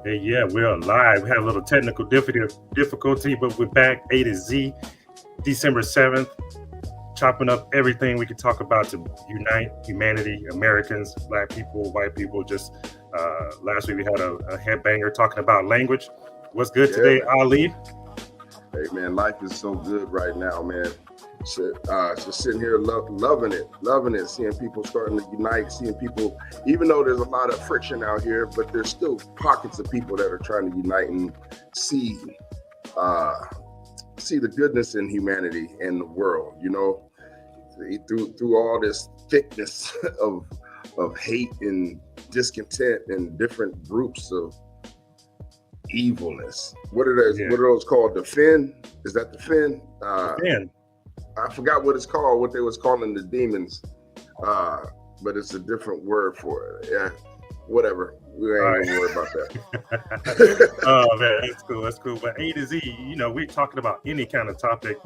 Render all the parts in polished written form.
Hey, yeah, we're live. We had a little technical difficulty, but we're back A to Z, December 7th, chopping up everything we can talk about to unite humanity, Americans, black people, white people. Just last week we had a headbanger talking about language. What's good Yeah, today, man. Ali? Hey, man, life is so good right now, man. Just sitting here loving it, seeing people starting to unite, seeing people, even though there's a lot of friction out here, but there's still pockets of people that are trying to unite and see, uh, see the goodness in humanity and the world. Through all this thickness of hate and discontent and different groups of evilness. What are those? Yeah, What are those called? The Fin? Is that the Fin? man. I forgot what it's called. What they was calling the demons, but it's a different word for it. Yeah, whatever. We All ain't right. gonna worry about that. Oh man, that's cool. That's cool. But A to Z, we're talking about any kind of topic,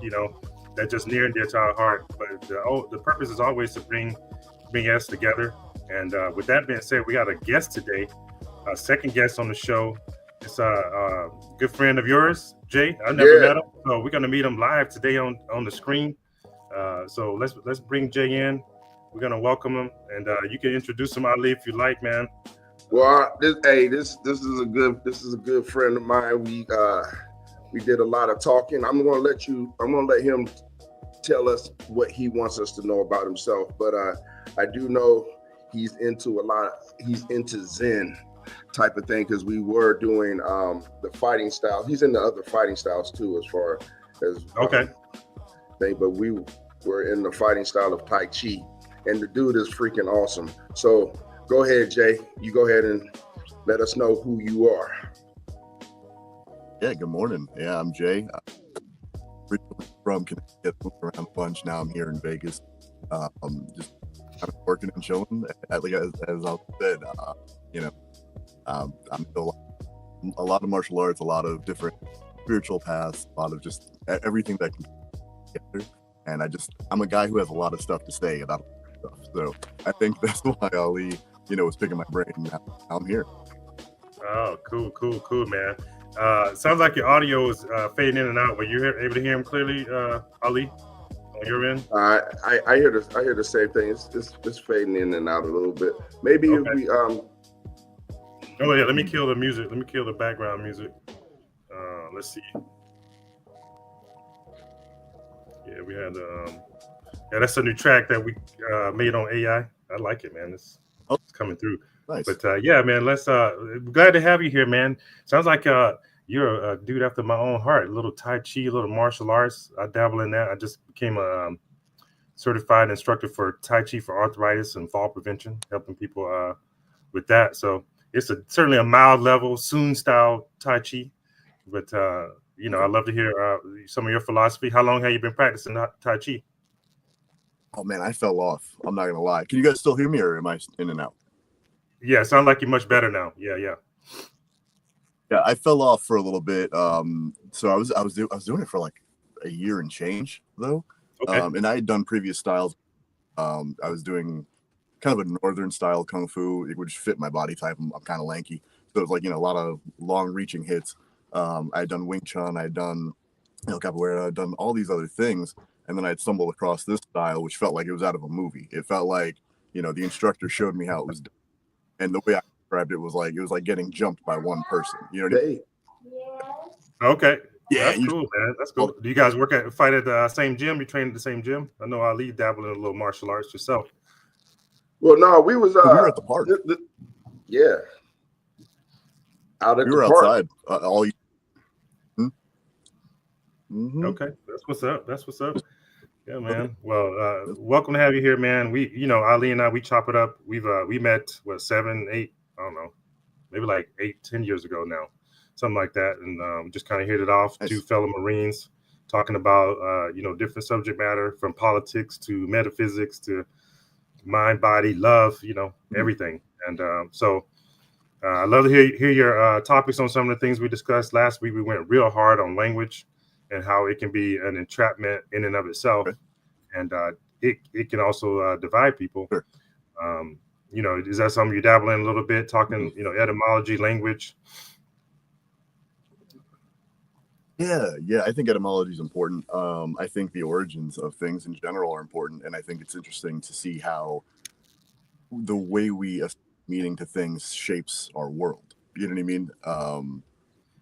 that's just near and dear to our heart. But the purpose is always to bring us together. And with that being said, we got a guest today, a second guest on the show. It's a good friend of yours, Jay. I've never Yeah. met him, so we're gonna meet him live today on the screen. So let's bring Jay in. We're gonna welcome him, and you can introduce him, Ali, if you like, man. Well, this is a good friend of mine. We did a lot of talking. I'm gonna let him tell us what he wants us to know about himself. But I do know he's into Zen type of thing because we were doing the fighting style. He's into other fighting styles too, as far as Okay. thing. But we were in the fighting style of Tai Chi, and the dude is freaking awesome. So go ahead, Jay. You go ahead and let us know who you are. Yeah, good morning. Yeah, I'm Jay. Originally from Connecticut, moved around a bunch. Now I'm here in Vegas. Just kind of working and chilling. Like as I said, I'm still a lot of martial arts, a lot of different spiritual paths, a lot of just everything that can get together. And I'm a guy who has a lot of stuff to say about stuff. So I think that's why Ali, was picking my brain. Now I'm here. Oh, cool, man. Sounds like your audio is fading in and out. Were you able to hear him clearly, Ali, on your end? I hear the same thing. It's fading in and out a little bit. Maybe if Okay. we Oh yeah, let me kill the music. Let me kill the background music. Let's see. Yeah, we had yeah, that's a new track that we made on AI. I like it, man. Oh, It's coming through. nice. But yeah, man, let's glad to have you here, man. Sounds like you're a dude after my own heart. A little Tai Chi, a little martial arts. I dabble in that. I just became a certified instructor for Tai Chi for arthritis and fall prevention, helping people with that. So it's certainly a mild level, Soon style Tai Chi. But Okay. I'd love to hear some of your philosophy. How long have you been practicing Tai Chi? Oh man, I fell off. I'm not gonna lie. Can you guys still hear me, or am I in and out? Yeah, sound like you're much better now. Yeah. Yeah, I fell off for a little bit. So I was doing it for like a year and change though. Okay. And I had done previous styles. I was doing kind of a northern style kung fu, which fit my body type. I'm kind of lanky, so it was like a lot of long reaching hits. I had done Wing Chun, I had done capoeira, I'd done all these other things, and then I'd stumbled across this style, which felt like it was out of a movie. It felt like the instructor showed me how it was done, and the way I described it was like getting jumped by one person. You know what I mean? Hey, Okay. Yeah, That's you cool, man. That's cool. Do you guys fight at the same gym? You train at the same gym? I know Ali dabbled in a little martial arts yourself. well, no, we was we were at the park. yeah, out at We the were park. outside all. Mm-hmm. Okay, that's what's up. That's what's up. Yeah, man. Well, welcome to have you here, man. Ali and I, we chop it up. We met what 7, 8, I don't know, maybe like 8, 10 years ago now, something like that, and just kind of hit it off. Nice. Two fellow Marines talking about different subject matter from politics to metaphysics to mind, body, love, everything. And so I'd love to hear your topics on some of the things we discussed last week. We went real hard on language and how it can be an entrapment in and of itself, Okay. and it can also divide people. Sure. Is that something you dabble in a little bit? Talking, Mhm. etymology, language. Yeah. I think etymology is important. I think the origins of things in general are important, and I think it's interesting to see how the way we assign meaning to things shapes our world. You know what I mean?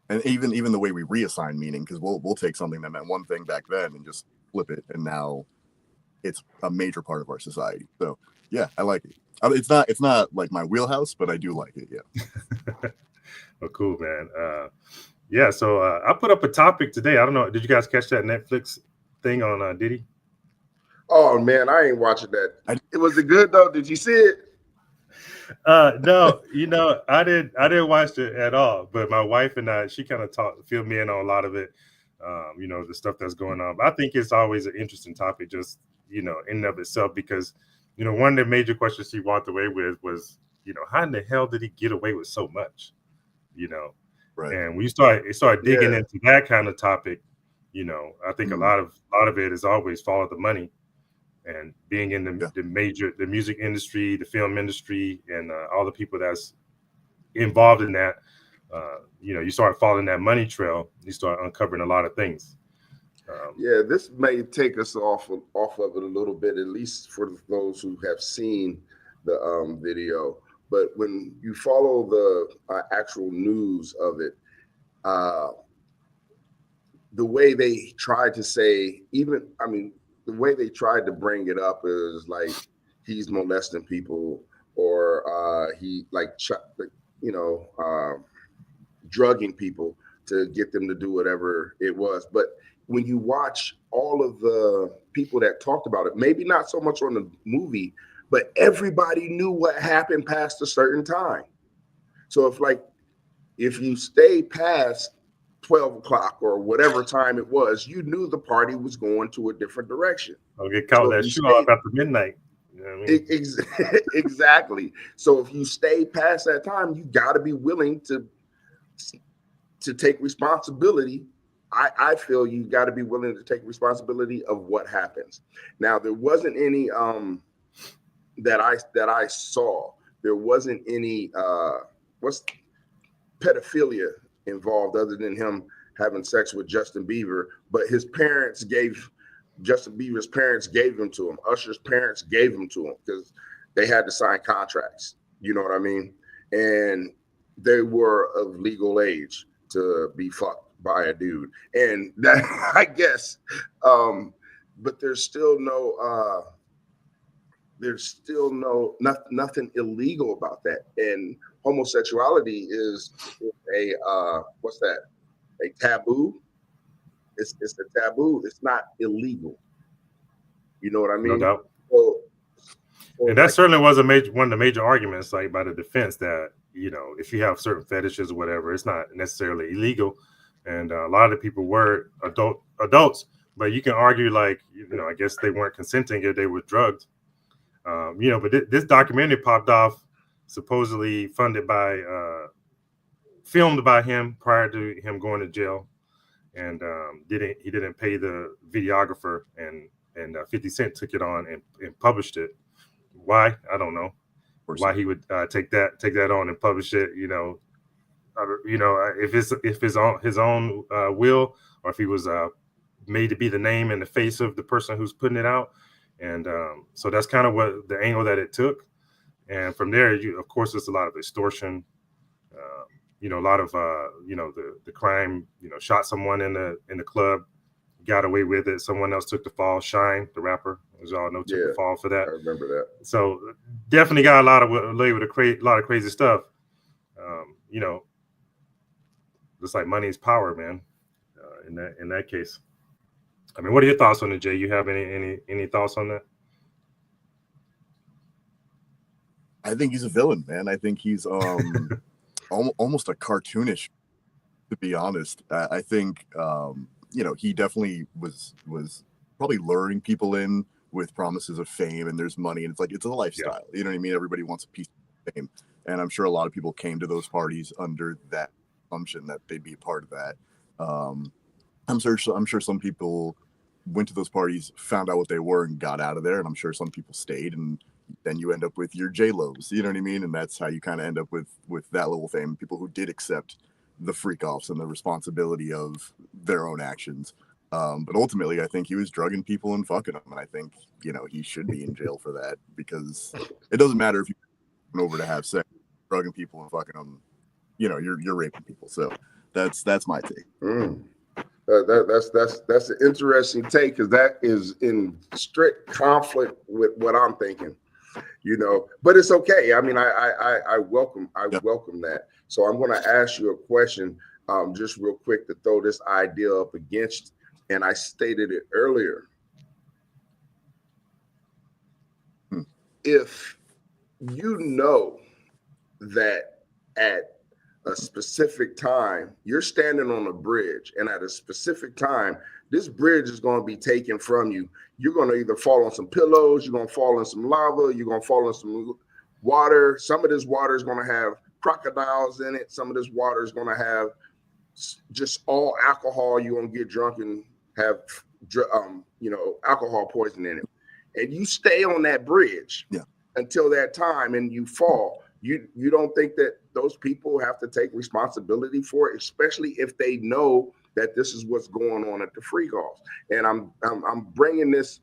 And even the way we reassign meaning, because we'll take something that meant one thing back then and just flip it, and now it's a major part of our society. So yeah, I like it. It's not like my wheelhouse, but I do like it. Yeah. Oh, cool, man. Yeah, so I put up a topic today. I don't know. Did you guys catch that Netflix thing on Diddy? Oh man, I ain't watching that. I, It was it good though? Did you see it? No, I didn't watch it at all. But my wife and I, she kind of filled me in on a lot of it. The stuff that's going on. But I think it's always an interesting topic, just in and of itself, because one of the major questions she walked away with was, how in the hell did he get away with so much? You know, right. and when you start digging Yeah. into that kind of topic, I think a Mm, lot of it is always follow the money, and being in yeah. the music industry, the film industry, and all the people that's involved in that. You start following that money trail, you start uncovering a lot of things. Um, Yeah, this may take us off of it a little bit, at least for those who have seen the video. But when you follow the actual news of it, uh, the way they tried to say, the way they tried to bring it up is like he's molesting people, or he like drugging people to get them to do whatever it was. But when you watch all of the people that talked about it, maybe not so much on the movie, but everybody knew what happened past a certain time. So if you stay past 12 o'clock or whatever time it was, you knew the party was going to a different direction. I'll get caught So with if that you shoe off stayed after midnight. You know what I mean? exactly. So if you stay past that time, you got to be willing to take responsibility. I feel you got to be willing to take responsibility of what happens. Now there wasn't any that I saw. There wasn't any what's pedophilia involved other than him having sex with Justin Bieber, but Justin Bieber's parents gave him to him. Usher's parents gave him to him because they had to sign contracts. You know what I mean? And they were of legal age to be fucked by a dude. And that I guess but nothing illegal about that. And homosexuality is a what's that? A taboo. It's a taboo. It's not illegal. You know what I No mean? doubt. So, And so that like certainly was one of the major arguments, like by the defense, that if you have certain fetishes or whatever, it's not necessarily illegal. And a lot of the people were adults, but you can argue, like, I guess they weren't consenting if they were drugged. But this documentary popped off, supposedly filmed by him prior to him going to jail, and didn't pay the videographer, and 50 Cent took it on and published it. Why? I don't know. Why he would take that on and publish it. If it's his own will, or if he was made to be the name and the face of the person who's putting it out. And so that's kind of what the angle that it took. And from there, of course, there's a lot of extortion. A lot of the crime. Shot someone in the club, got away with it. Someone else took the fall. Shine, the rapper, as y'all know, took the fall for that. I remember that. So definitely got a lot of a lot of crazy stuff. Just like money is power, man. In that case, I mean, what are your thoughts on it, Jay? You have any thoughts on that? I think he's a villain, man. I think he's almost a cartoonish, to be honest. I think he definitely was probably luring people in with promises of fame, and there's money, and it's a lifestyle. Yeah. You know what I mean? Everybody wants a piece of fame, and I'm sure a lot of people came to those parties under that assumption that they'd be a part of that. I'm sure some people went to those parties, found out what they were, and got out of there, and I'm sure some people stayed, and then you end up with your J-Los, you know what I mean? And that's how you kind of end up with that level of fame. People who did accept the freak offs and the responsibility of their own actions. But ultimately, I think he was drugging people and fucking them, and I think he should be in jail for that, because it doesn't matter if you come over to have sex, drugging people and fucking them. You're raping people. So that's my take. That's an interesting take, because that is in strict conflict with what I'm thinking. But it's okay. I mean, I welcome that. So I'm going to ask you a question, just real quick, to throw this idea up against, and I stated it earlier. If you know that at a specific time you're standing on a bridge, and at a specific time this bridge is going to be taken from you, you're going to either fall on some pillows, you're going to fall in some lava, you're going to fall in some water. Some of this water is going to have crocodiles in it. Some of this water is going to have just all alcohol. You're going to get drunk and have alcohol poison in it, and you stay on that bridge until that time, and you fall. You don't think that those people have to take responsibility for it, especially if they know that this is what's going on at the freak offs? And I'm bringing this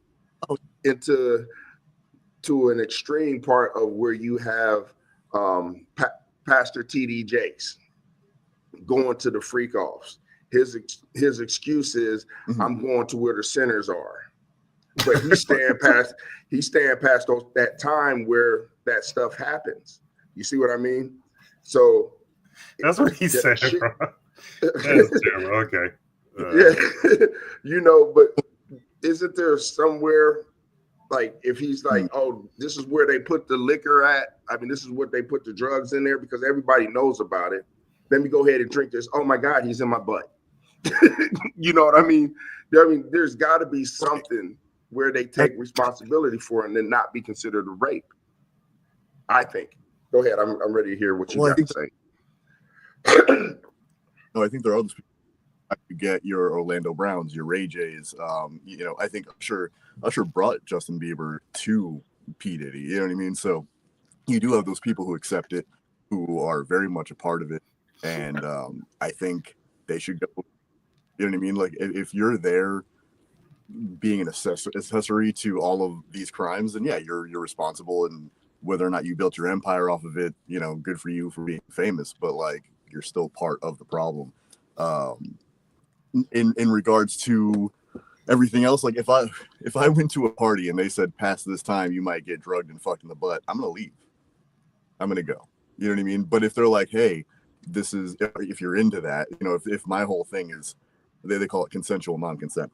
into an extreme part of where you have Pastor T.D. Jakes going to the freak offs. His excuse is, I'm going to where the sinners are. But he's staying past that time where that stuff happens. You see what I mean? So that's what he said, bro. That's terrible. Okay. But isn't there somewhere, like, if he's like, oh, this is where they put the liquor at, I mean, this is what they put the drugs in there, because everybody knows about it. Let me go ahead and drink this. Oh my God, he's in my butt. You know what I mean? There's got to be something where they take responsibility for it and then not be considered a rape, I think. Go ahead. I'm ready to hear what you got to say. No, I think there are others. You get your Orlando Browns, your Ray J's. I think Usher brought Justin Bieber to P. Diddy. You know what I mean? So you do have those people who accept it, who are very much a part of it, and I think they should go. You know what I mean? Like, if you're there being an accessory to all of these crimes, then yeah, you're responsible, and whether or not you built your empire off of it, good for you for being famous, but like, you're still part of the problem. In regards to everything else, like, if I went to a party and they said, past this time you might get drugged and fucked in the butt, I'm gonna leave. I'm gonna go. You know what I mean? But if they're like, hey, this is, if you're into that, if my whole thing is, they call it consensual non-consent.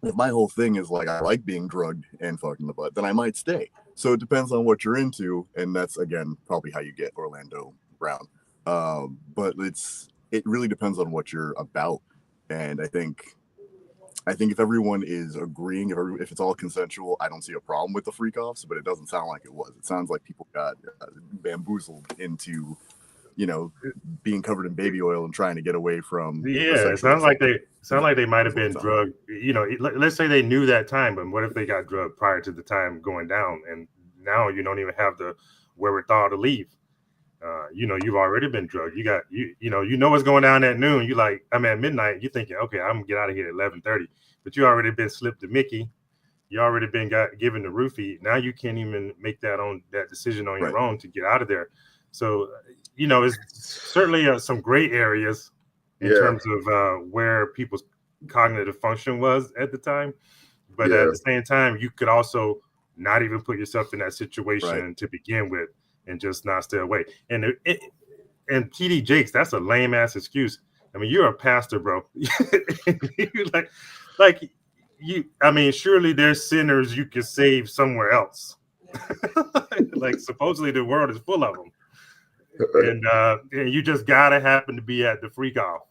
If my whole thing is like, I like being drugged and fucked in the butt, then I might stay. So it depends on what you're into, and that's, again, probably how you get Orlando Brown. But it really depends on what you're about, and I think if everyone is agreeing, if it's all consensual, I don't see a problem with the freak offs. But it doesn't sound like it was. It sounds like people got bamboozled into, being covered in baby oil and trying to get away from. Yeah, it sounds like they might have been drugged. Let's say they knew that time, but what if they got drugged prior to the time going down, and now you don't even have the wherewithal to leave? You've already been drugged. You know what's going down at noon. At midnight. You're thinking, okay, I'm gonna get out of here at 11:30, but you already been slipped the Mickey. You already been given the roofie. Now you can't even make that decision on your own to get out of there. So, it's certainly some gray areas in terms of where people's cognitive function was at the time. But at the same time, you could also not even put yourself in that situation to begin with and just not stay away. And TD Jakes, that's a lame ass excuse. I mean, you're a pastor, bro. Surely there's sinners you could save somewhere else. Like, supposedly the world is full of them. And you just gotta happen to be at the freak off.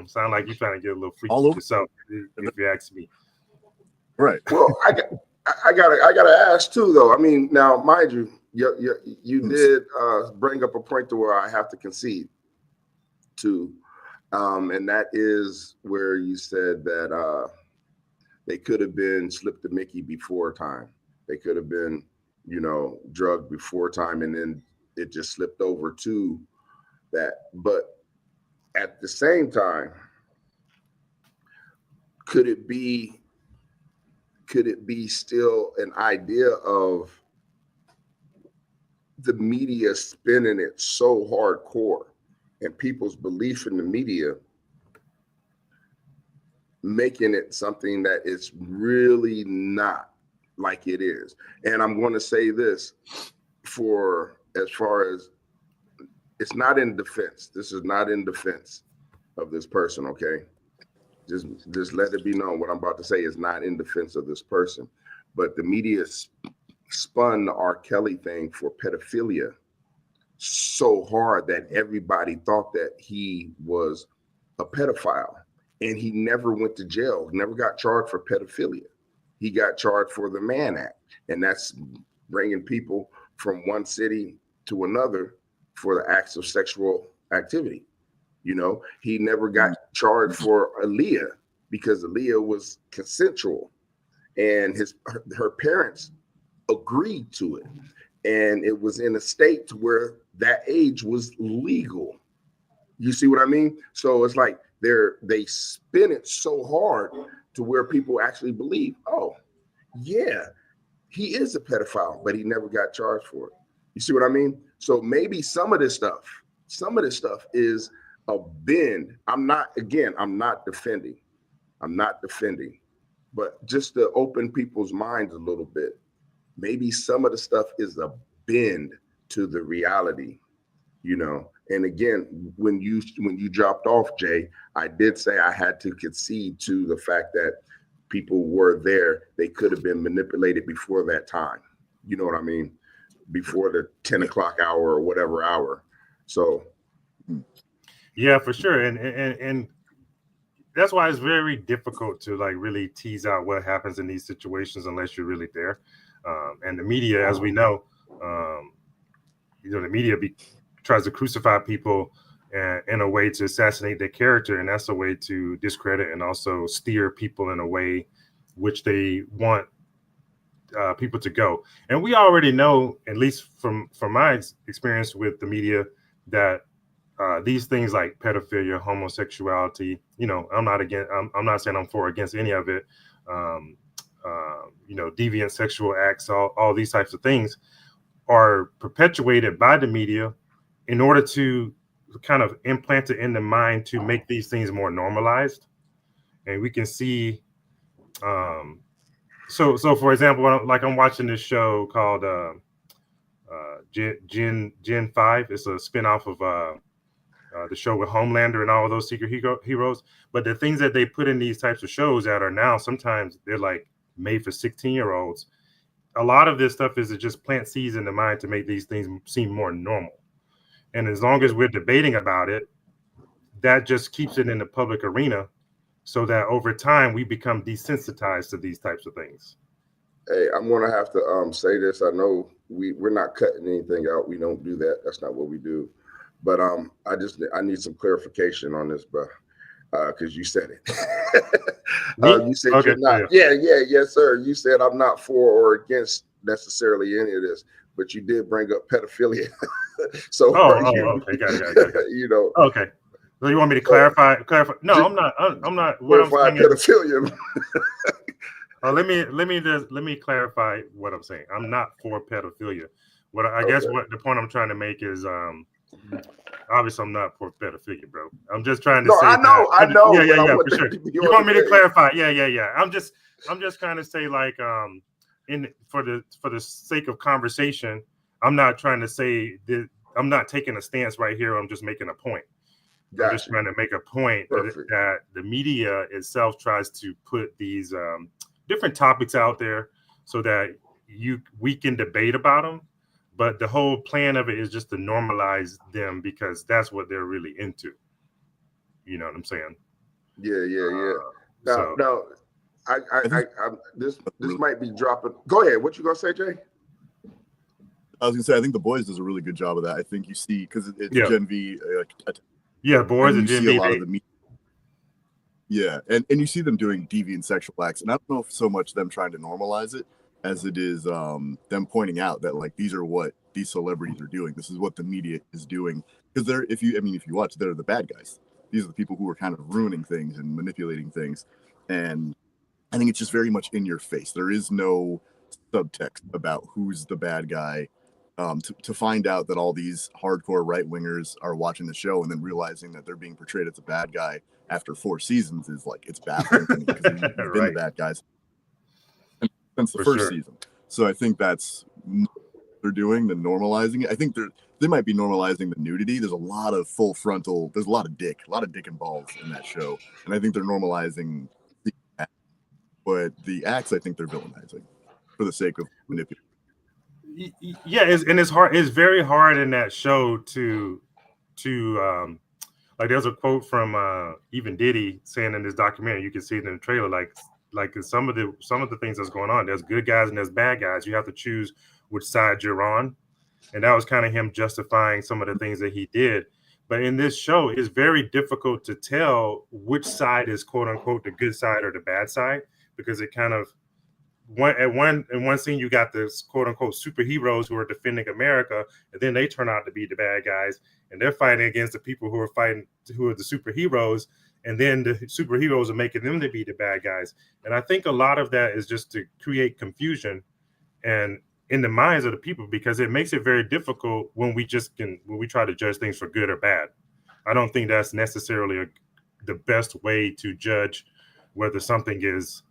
Sound like you're trying to get a little freaky yourself, if you ask me. Right. Well, I gotta ask too, though. I mean, now, mind you, you did bring up a point to where I have to concede to, and that is where you said that they could have been slipped the Mickey before time. They could have been, drugged before time, and then it just slipped over to that. But at the same time, could it be still an idea of the media spinning it so hardcore and people's belief in the media making it something that is really not like it is? And I'm going to say this, for as far as, it's not in defense. This is not in defense of this person, okay? Just let it be known what I'm about to say is not in defense of this person. But the media spun the R. Kelly thing for pedophilia so hard that everybody thought that he was a pedophile, and he never went to jail, never got charged for pedophilia. He got charged for the Mann Act, and that's bringing people from one city to another for the acts of sexual activity. You know, he never got charged for Aaliyah because Aaliyah was consensual, and her parents agreed to it, and it was in a state to where that age was legal. You see what I mean? So it's like they spin it so hard to where people actually believe, oh, yeah, he is a pedophile, but he never got charged for it. You see what I mean? So maybe some of this stuff is a bend. I'm not defending. But just to open people's minds a little bit, maybe some of the stuff is a bend to the reality, you know. And again, when you dropped off, Jay, I did say I had to concede to the fact that people were there. They could have been manipulated before that time. You know what I mean? Before the 10 o'clock hour or whatever hour. So yeah, for sure. And that's why it's very difficult to like really tease out what happens in these situations unless you're really there. And the media, as we know, the media tries to crucify people in a way to assassinate their character, and that's a way to discredit and also steer people in a way which they want people to go. And we already know, at least from my experience with the media, that these things like pedophilia, homosexuality, you know, I'm not saying I'm for or against any of it. You know, deviant sexual acts, all these types of things are perpetuated by the media in order to kind of implant it in the mind to make these things more normalized. And we can see, so for example, like I'm watching this show called Gen 5. It's a spinoff of the show with Homelander and all of those secret heroes. But the things that they put in these types of shows that are now sometimes they're like made for 16-year-olds. A lot of this stuff is to just plant seeds in the mind to make these things seem more normal. And as long as we're debating about it, that just keeps it in the public arena so that over time we become desensitized to these types of things. Hey, I'm gonna have to say this. I know we're not cutting anything out. We don't do that. That's not what we do. But I need some clarification on this, bro, because you said it. You said okay, you're not. Yeah, yes, sir. You said I'm not for or against necessarily any of this, but you did bring up pedophilia. So okay, got it. You know. Okay. So you want me to clarify? No, I'm not. I'm not. What I'm saying pedophilia. Let me clarify what I'm saying. I'm not for pedophilia. What I guess what the point I'm trying to make is obviously I'm not for pedophilia, bro. I'm just trying to say I know. Yeah, for sure. You want me to clarify? Yeah. I'm just trying to say like for the sake of conversation, I'm not trying to say that I'm not taking a stance right here. I'm just making a point. Gotcha. I'm just trying to make a point that the media itself tries to put these different topics out there so that we can debate about them. But the whole plan of it is just to normalize them because that's what they're really into. You know what I'm saying? Yeah. Now, this might be dropping. Go ahead. What you gonna say, Jay? I was gonna say I think The Boys does a really good job of that. I think you see because it's Gen V. Boys and Gen V. A lot of the media. Yeah, and you see them doing deviant sexual acts, and I don't know if so much them trying to normalize it as it is them pointing out that like these are what these celebrities are doing. This is what the media is doing because if you watch, they're the bad guys. these are the people who are kind of ruining things and manipulating things. And I think it's just very much in your face. There is no subtext about who's the bad guy. To find out that all these hardcore right wingers are watching the show and then realizing that they're being portrayed as a bad guy after 4 seasons is like, it's baffling to me because they've been the bad guys since the first season. So I think that's what they're doing, the normalizing it. I think they might be normalizing the nudity. There's a lot of full frontal, there's a lot of dick and balls in that show. And I think they're normalizing the act, but the acts I think they're villainizing for the sake of manipulating. Yeah, it's hard. It's very hard in that show to like. There's a quote from even Diddy saying in this documentary. You can see it in the trailer. Like some of the things that's going on. There's good guys and there's bad guys. You have to choose which side you're on, and that was kind of him justifying some of the things that he did. But in this show, it's very difficult to tell which side is quote unquote the good side or the bad side, because it kind of in one scene you got this quote unquote superheroes who are defending America, and then they turn out to be the bad guys, and they're fighting against the people who are the superheroes, and then the superheroes are making them to be the bad guys. And I think a lot of that is just to create confusion and in the minds of the people, because it makes it very difficult when we try to judge things for good or bad. I don't think that's necessarily the best way to judge whether something is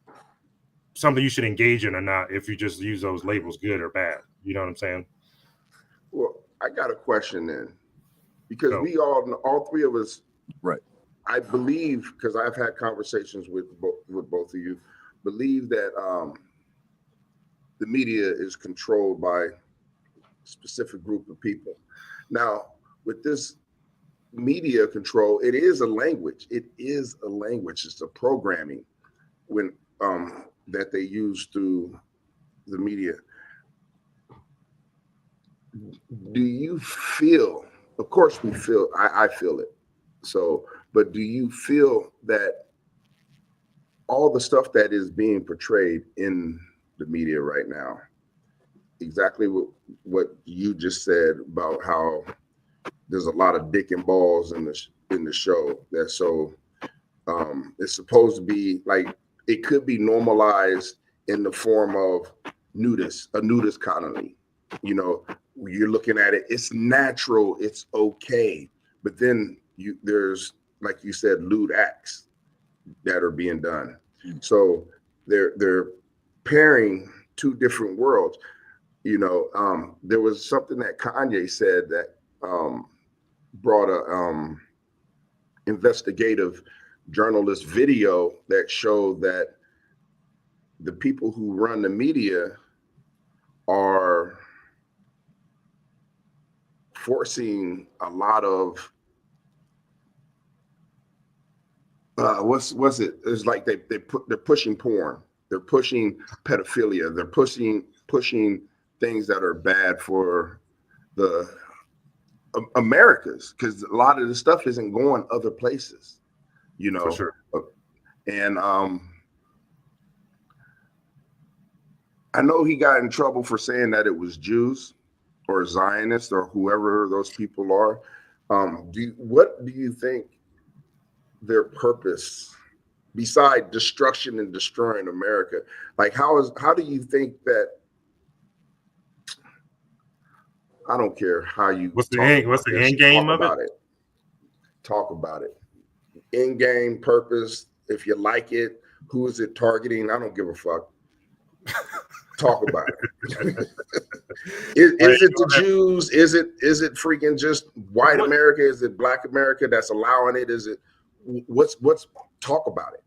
something you should engage in or not, if you just use those labels, good or bad. You know what I'm saying? Well, I got a question then, because we all three of us, right? I believe, because I've had conversations with both of you, believe that the media is controlled by a specific group of people. Now, with this media control, it is a language. It's a programming that they use through the media. Do you feel, of course we feel, I feel it. So, but do you feel that all the stuff that is being portrayed in the media right now, exactly what you just said about how there's a lot of dick and balls in the show, that so it's supposed to be like, it could be normalized in the form of a nudist colony. You know, you're looking at it, it's natural, it's okay. But then there's, like you said, lewd acts that are being done. So they're pairing two different worlds. You know, there was something that Kanye said that brought a investigative journalist video that showed that the people who run the media are forcing a lot of what's it? It's like they're pushing porn, they're pushing pedophilia, they're pushing things that are bad for the Americas, because a lot of the stuff isn't going other places. You know, for sure. And I know he got in trouble for saying that it was Jews or Zionists or whoever those people are. What do you think their purpose, beside destruction and destroying America? Like, how do you think that? I don't care how you. What's the end game of it? Talk about it. End game purpose. If you like it, who is it targeting? I don't give a fuck. Talk about it. Is it the Jews? Is it freaking just white America? Is it Black America that's allowing it? Is it what's talk about it?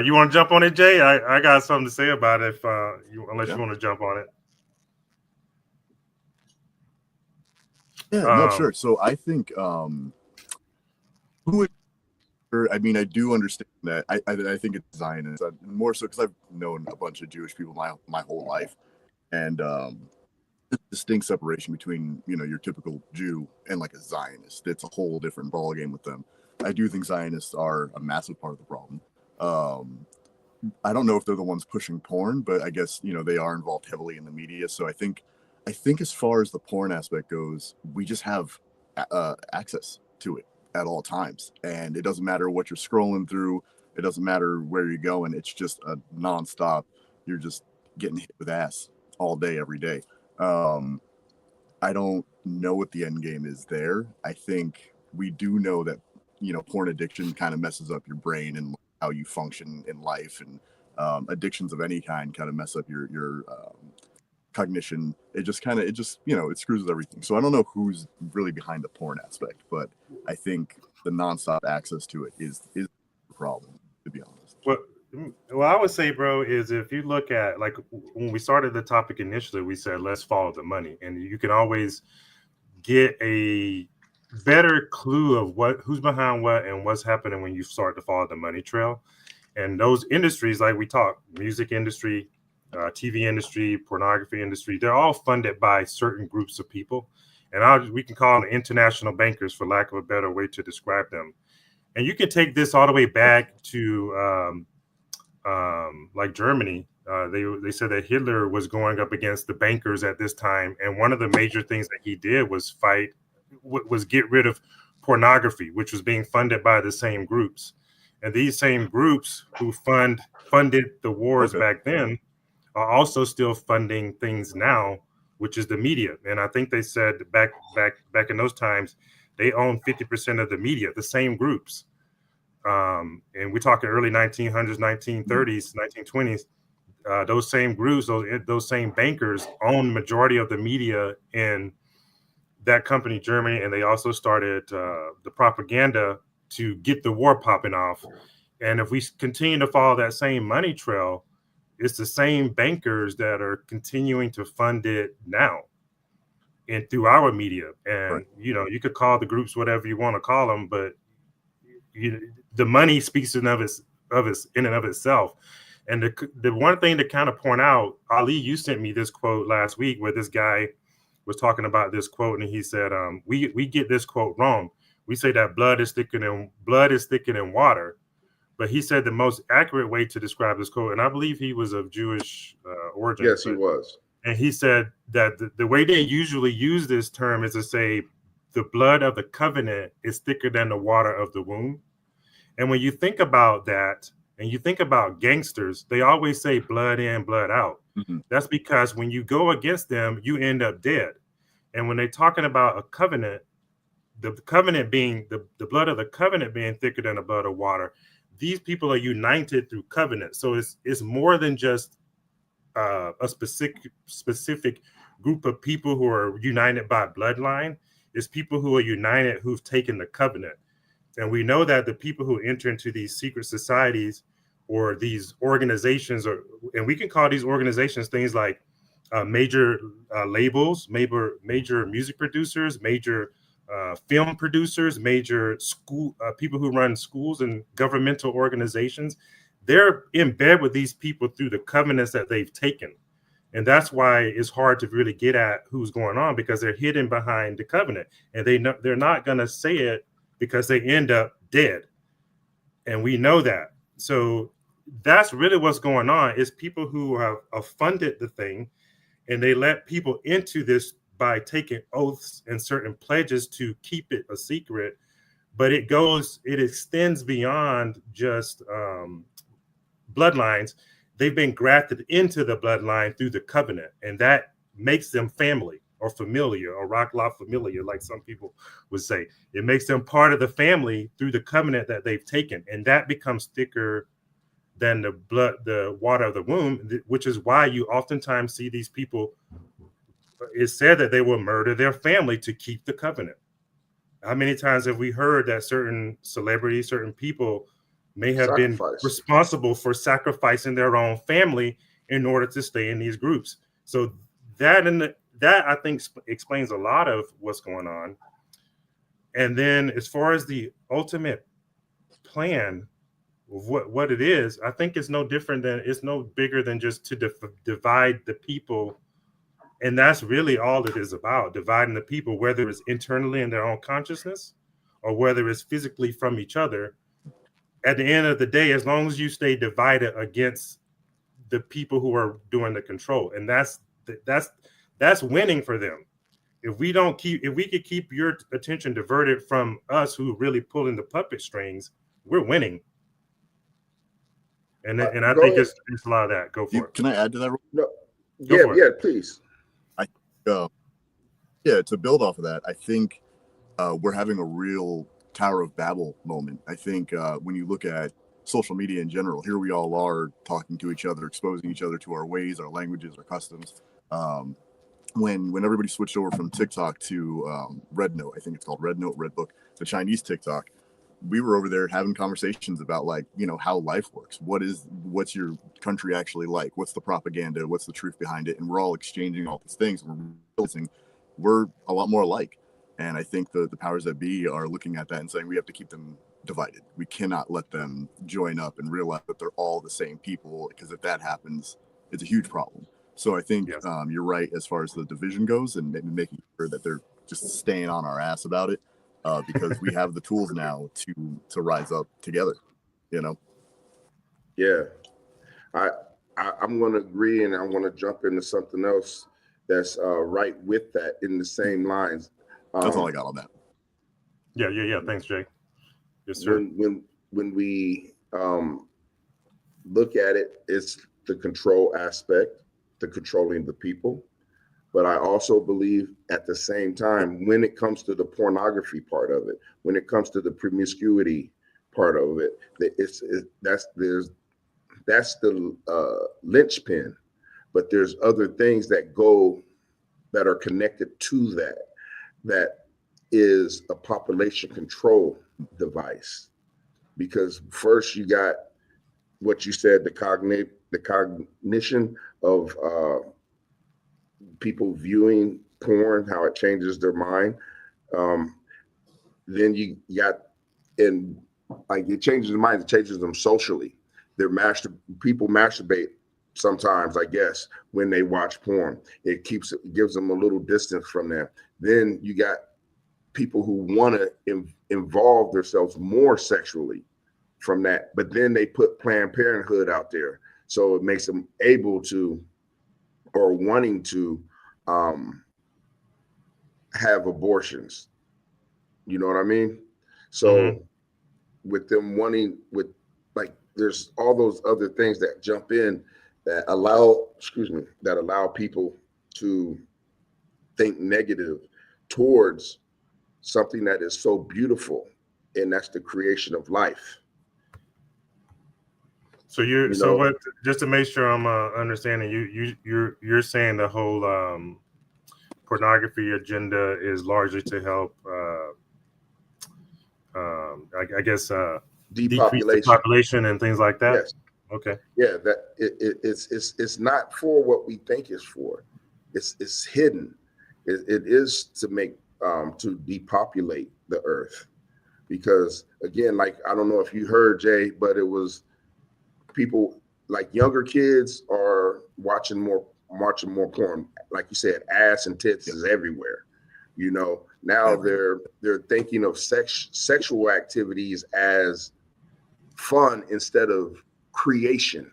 You want to jump on it, Jay? I got something to say about it. Unless you want to jump on it. Yeah, no, sure. So I think I mean, I do understand that. I think it's Zionist, more so because I've known a bunch of Jewish people my whole life, and distinct separation between, you know, your typical Jew and like a Zionist. It's a whole different ballgame with them. I do think Zionists are a massive part of the problem. I don't know if they're the ones pushing porn, but I guess, you know, they are involved heavily in the media. So I think as far as the porn aspect goes, we just have access. to it at all times. And it doesn't matter what you're scrolling through. It doesn't matter where you're going. It's just a nonstop. You're just getting hit with ass all day, every day. I don't know what the end game is there. I think we do know that, porn addiction kind of messes up your brain and how you function in life, and addictions of any kind kind of mess up your cognition. It screws with everything. So I don't know who's really behind the porn aspect, but I think the nonstop access to it is the problem, to be honest. Well, I would say, bro, is if you look at, like, when we started the topic initially, we said let's follow the money, and you can always get a better clue of who's behind what and what's happening when you start to follow the money trail. And those industries, like we talked, music industry, TV industry, pornography industry, they're all funded by certain groups of people, and we can call them international bankers, for lack of a better way to describe them. And you can take this all the way back to like Germany. They said that Hitler was going up against the bankers at this time, and one of the major things that he did was get rid of pornography, which was being funded by the same groups. And these same groups who funded the wars back then are also still funding things now, which is the media. And I think they said back in those times, they own 50% of the media, the same groups. And we're talking early 1900s, 1930s, 1920s. Those same groups, those same bankers own the majority of the media in that company, Germany, and they also started the propaganda to get the war popping off. And if we continue to follow that same money trail, it's the same bankers that are continuing to fund it now and through our media. And Right. You could call the groups whatever you want to call them, but the money speaks in and of itself. And the one thing to kind of point out, Ali, you sent me this quote last week where this guy was talking about this quote, and he said, we get this quote wrong. We say that blood is thicker than water, but he said the most accurate way to describe this quote, and I believe he was of Jewish origin. Yes, he was. And he said that the way they usually use this term is to say the blood of the covenant is thicker than the water of the womb. And when you think about that, and you think about gangsters, they always say blood in, blood out. Mm-hmm. That's because when you go against them, you end up dead. And when they're talking about a covenant, the covenant being the blood of the covenant being thicker than the blood of water, these people are united through covenant. So it's more than just a specific group of people who are united by bloodline. It's people who are united who've taken the covenant. And we know that the people who enter into these secret societies or these organizations, and we can call these organizations things like major labels, major music producers, major film producers, major school people who run schools and governmental organizations. They're in bed with these people through the covenants that they've taken. And that's why it's hard to really get at who's going on, because they're hidden behind the covenant, and they're not going to say it because they end up dead. And we know that. So that's really what's going on, is people who have funded the thing, and they let people into this by taking oaths and certain pledges to keep it a secret. But it extends beyond just bloodlines. They've been grafted into the bloodline through the covenant, and that makes them family or familiar or rock la familia, like some people would say. It makes them part of the family through the covenant that they've taken, and that becomes thicker than the water of the womb, which is why you oftentimes see these people. It's said that they will murder their family to keep the covenant. How many times have we heard that certain celebrities, certain people may have been responsible for sacrificing their own family in order to stay in these groups? So that I think explains a lot of what's going on. And then as far as the ultimate plan of what it is, I think it's no bigger than just to divide the people. And that's really all it is about, dividing the people, whether it's internally in their own consciousness or whether it's physically from each other. At the end of the day, as long as you stay divided against the people who are doing the control, and that's winning for them. if we could keep your attention diverted from us who really pulling the puppet strings, we're winning. And I Go think ahead. it's a lot of that. Go for it. Can I add to that? No, Go yeah, for it. yeah, please. I yeah, to build off of that, I think we're having a real Tower of Babel moment. I think when you look at social media in general, here we all are talking to each other, exposing each other to our ways, our languages, our customs. When everybody switched over from TikTok to Red Note, I think it's called Red Note, Red Book, the Chinese TikTok, we were over there having conversations about, like, you know, how life works. What's your country actually like? What's the propaganda? What's the truth behind it? And we're all exchanging all these things. We're realizing we're a lot more alike. And I think the powers that be are looking at that and saying we have to keep them divided. We cannot let them join up and realize that they're all the same people, because if that happens, it's a huge problem. So I think Yes. You're right as far as the division goes, and making sure that they're just staying on our ass about it, because we have the tools now to rise up together, you know? Yeah, I'm going to agree, and I want to jump into something else that's right with that in the same lines. That's all I got on that. Yeah. Thanks, Jay. Yes, sir. When we look at it, it's the control aspect, the controlling the people. But I also believe at the same time, when it comes to the pornography part of it, when it comes to the promiscuity part of it, that's the linchpin. But there's other things that are connected to that is a population control device. Because first you got what you said, the cognition of people viewing porn, how it changes their mind. Then you got, and like, it changes their mind, it changes them socially. People masturbate sometimes, I guess, when they watch porn. It gives them a little distance from them. Then you got people who want to involve themselves more sexually from that, but then they put Planned Parenthood out there, so it makes them able to, or wanting to, have abortions. You know what I mean? So with them wanting, there's all those other things that jump in that allow people to think negative towards something that is so beautiful, and that's the creation of life. So what? Just to make sure I'm understanding, you're saying the whole pornography agenda is largely to help, I guess, decrease the population and things like that. Yes. Okay. Yeah, that it's not for what we think it's for. It's hidden. It is to make to depopulate the earth, because again, like, I don't know if you heard, Jay, but it was people, like younger kids are watching more porn. Like you said, ass and tits is everywhere. You know, now they're thinking of sexual activities as fun instead of creation.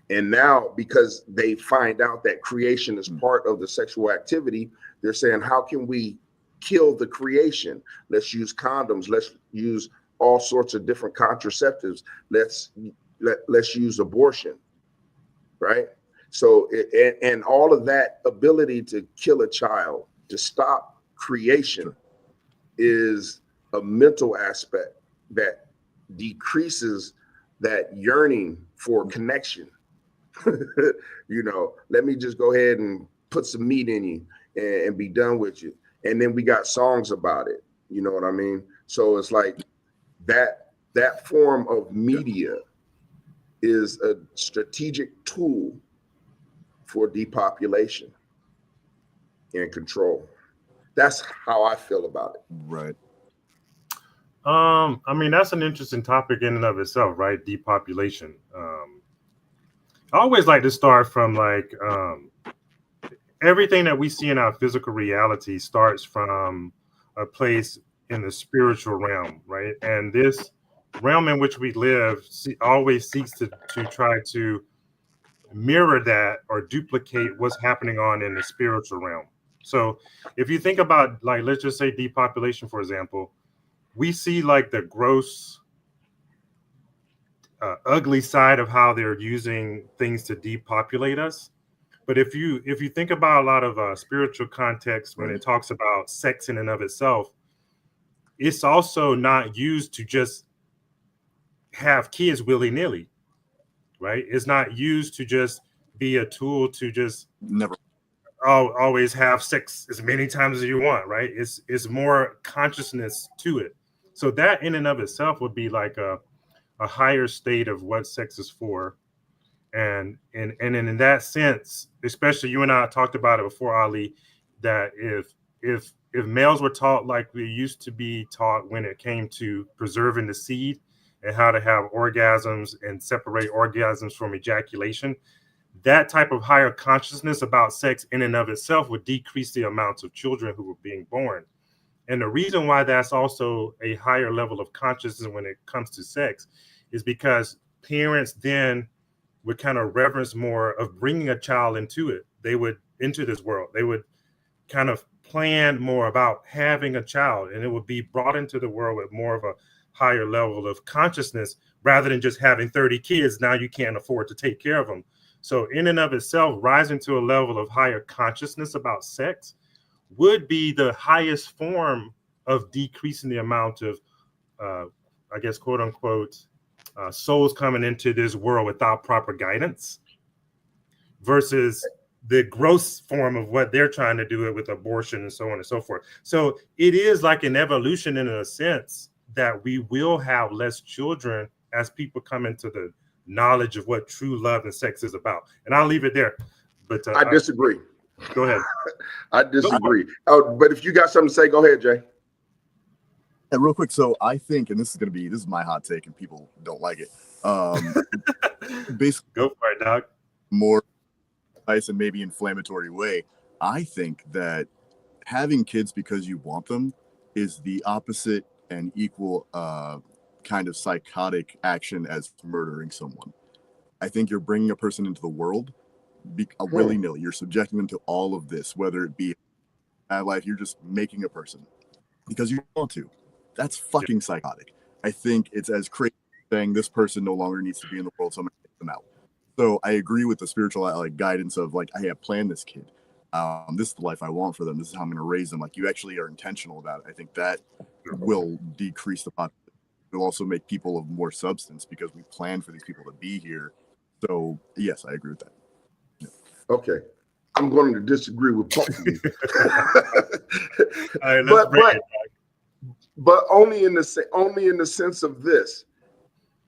And now, because they find out that creation is part of the sexual activity, they're saying, how can we kill the creation? Let's use condoms. Let's use all sorts of different contraceptives. Let's use abortion, right? So, and all of that ability to kill a child, to stop creation, is a mental aspect that decreases that yearning for connection. You know, let me just go ahead and put some meat in you and be done with you. And then we got songs about it. You know what I mean? So it's like that form of media is a strategic tool for depopulation and control. That's how I feel about it. Right. I mean, that's an interesting topic in and of itself, right? Depopulation. I always like to start from, like, everything that we see in our physical reality starts from a place in the spiritual realm, right? And this realm in which we live always seeks to try to mirror that or duplicate what's happening on in the spiritual realm. So if you think about, like, let's just say depopulation, for example, we see like the gross, ugly side of how they're using things to depopulate us. But if you think about a lot of spiritual context when Right. it talks about sex in and of itself, it's also not used to just have kids willy nilly, right? It's not used to just be a tool to just Never. always have sex as many times as you want, right? It's more consciousness to it. So that in and of itself would be like a higher state of what sex is for. And in that sense, especially you and I talked about it before, Ali, that if males were taught like we used to be taught when it came to preserving the seed and how to have orgasms and separate orgasms from ejaculation, that type of higher consciousness about sex in and of itself would decrease the amounts of children who were being born. And the reason why that's also a higher level of consciousness when it comes to sex is because parents then would kind of reverence more of bringing a child into it. They would into this world. They would kind of plan more about having a child, and it would be brought into the world with more of a higher level of consciousness rather than just having 30 kids. Now you can't afford to take care of them. So in and of itself, rising to a level of higher consciousness about sex would be the highest form of decreasing the amount of, I guess, quote unquote, souls coming into this world without proper guidance versus the gross form of what they're trying to do it with abortion and so on and so forth. So it is like an evolution in a sense that we will have less children as people come into the knowledge of what true love and sex is about. And I'll leave it there. But I disagree. Go ahead. I disagree. Oh, but if you got something to say, go ahead, Jay. Yeah, real quick. So I think, and this is my hot take, and people don't like it. Basically, go for it, Doc. More nice and maybe inflammatory way. I think that having kids because you want them is the opposite and equal kind of psychotic action as murdering someone. I think you're bringing a person into the world willy-nilly. You're subjecting them to all of this, whether it be life. You're just making a person because you want to. That's fucking psychotic. I think it's as crazy as saying this person no longer needs to be in the world, so I'm gonna get them out. So I agree with the spiritual like guidance of like, hey, I planned this kid. This is the life I want for them. This is how I'm going to raise them. Like you actually are intentional about it. I think that will decrease the population. It'll also make people of more substance because we plan for these people to be here. So yes, I agree with that. Yeah. Okay. I'm going to disagree with both of you. All right, but only in the sense of this.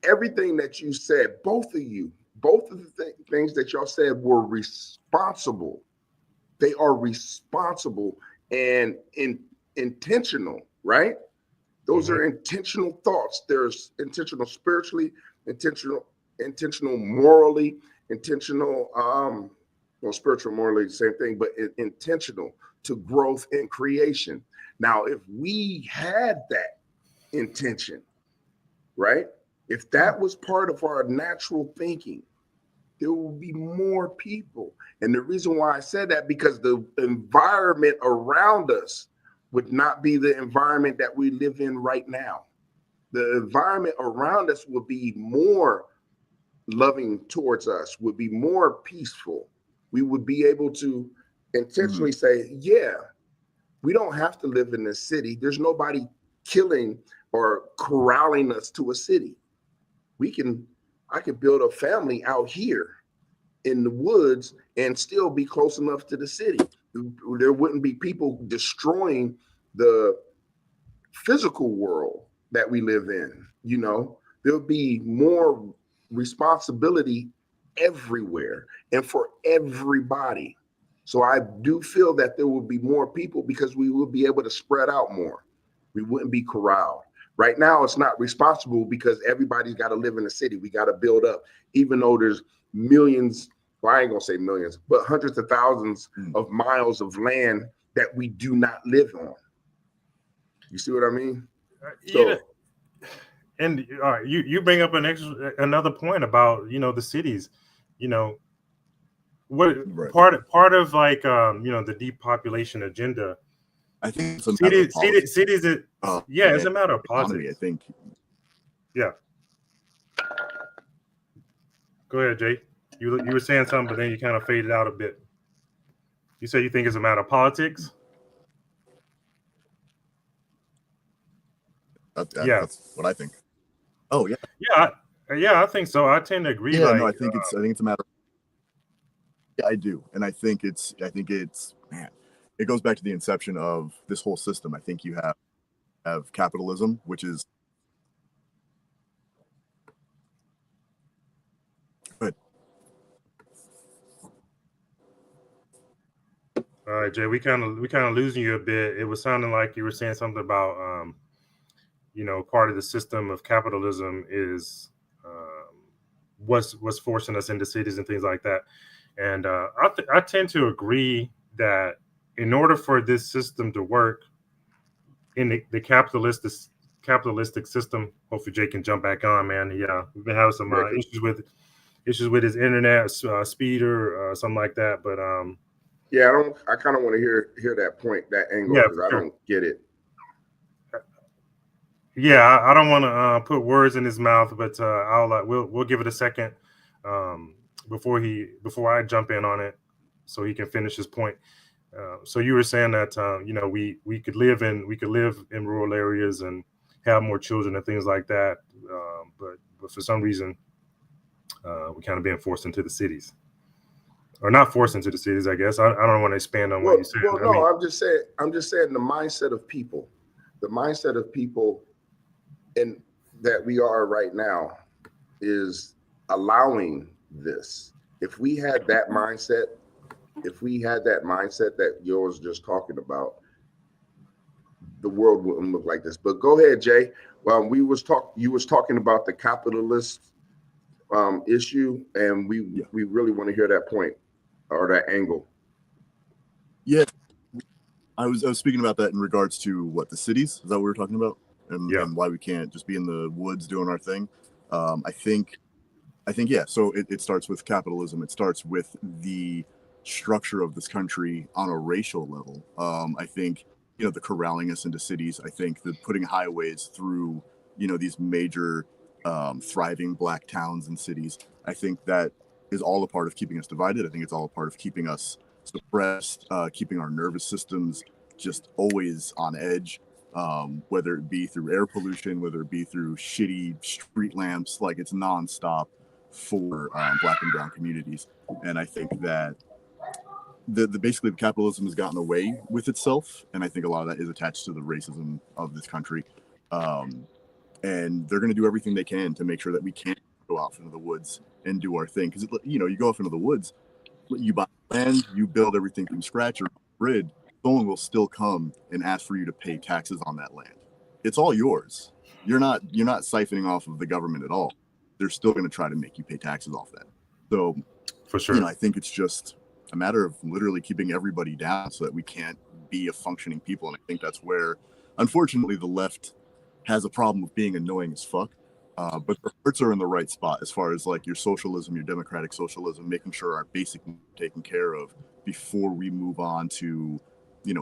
Everything that you said, both of the things that y'all said were responsible. They are responsible and intentional, right? Those are intentional thoughts. There's intentional spiritually, intentional morally, intentional, well, spiritual, morally, same thing, but intentional to growth and creation. Now, if we had that intention, right? If that was part of our natural thinking, there will be more people. And the reason why I said that, because the environment around us would not be the environment that we live in right now. The environment around us would be more loving towards us, would be more peaceful. We would be able to intentionally say, yeah, we don't have to live in this city. There's nobody killing or corralling us to a city. I could build a family out here in the woods and still be close enough to the city. There wouldn't be people destroying the physical world that we live in. You know, there'll be more responsibility everywhere and for everybody. So I do feel that there will be more people because we will be able to spread out more. We wouldn't be corralled. Right now, it's not responsible because everybody's got to live in the city. We got to build up, even though there's millions, well, I ain't gonna say millions, but hundreds of thousands of miles of land that we do not live on. You see what I mean? So, and you bring up another point about, you know, the cities. You know, what Right. part of like the depopulation agenda. I think it's a matter of politics. Cities, yeah, it's a matter of economy. politics. I think. Yeah. Go ahead, Jay. You were saying something, but then you kind of faded out a bit. You said you think it's a matter of politics. Yeah, That's what I think. Oh yeah. yeah, I think so. I tend to agree. Yeah, like, no, I think it's a matter. Yeah, I do, and I think it's man, it goes back to the inception of this whole system. I think you have capitalism, which is good. All right, Jay, we kind of losing you a bit. It was sounding like you were saying something about part of the system of capitalism is what's forcing us into cities and things like that. And I tend to agree that in order for this system to work in the capitalistic system, hopefully Jay can jump back on, man. Yeah, we've been having some issues with his internet speed or something like that. But yeah, I kind of want to hear that point, that angle, because I don't get it. Yeah, I don't want to put words in his mouth, but we'll give it a second before I jump in on it, so he can finish his point. So you were saying that we could live in rural areas and have more children and things like that, but for some reason we're kind of being forced into the cities, or not forced into the cities. I guess I don't want to expand on what you said. Well, no, I'm just saying the mindset of people, and that we are right now is allowing this. If we had that mindset that yours just talking about, the world wouldn't look like this. But go ahead, Jay. Well, you was talking about the capitalist issue, and we really want to hear that point or that angle. Yeah, I was speaking about that in regards to the cities. Is that what we were talking about? And why we can't just be in the woods doing our thing. I think yeah. So it starts with capitalism. It starts with the structure of this country on a racial level. I think the corralling us into cities. I think the putting highways through these major thriving black towns and cities. I think that is all a part of keeping us divided. I think it's all a part of keeping us suppressed, keeping our nervous systems just always on edge. Whether it be through air pollution, whether it be through shitty street lamps, like it's nonstop for black and brown communities. And I think that basically the capitalism has gotten away with itself, and I think a lot of that is attached to the racism of this country. And they're going to do everything they can to make sure that we can't go out into the woods and do our thing. Because you go off into the woods, you buy land, you build everything from scratch or grid. Someone will still come and ask for you to pay taxes on that land. It's all yours. You're not siphoning off of the government at all. They're still going to try to make you pay taxes off that. So, for sure, I think it's just a matter of literally keeping everybody down so that we can't be a functioning people. And I think that's where, unfortunately, the left has a problem with being annoying as fuck. But the hearts are in the right spot as far as like your socialism, your democratic socialism, making sure our basic needs are taken care of before we move on to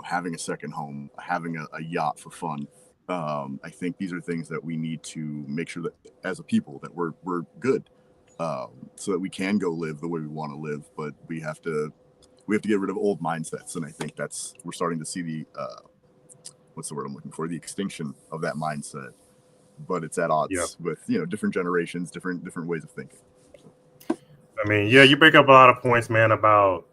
having a second home, having a yacht for fun. I think these are things that we need to make sure that as a people that we're good, so that we can go live the way we want to live. But we have to get rid of old mindsets, and I think we're starting to see the what's the word I'm looking for? The extinction of that mindset. But it's at odds with different generations, different ways of thinking. I mean, yeah, you break up a lot of points, man,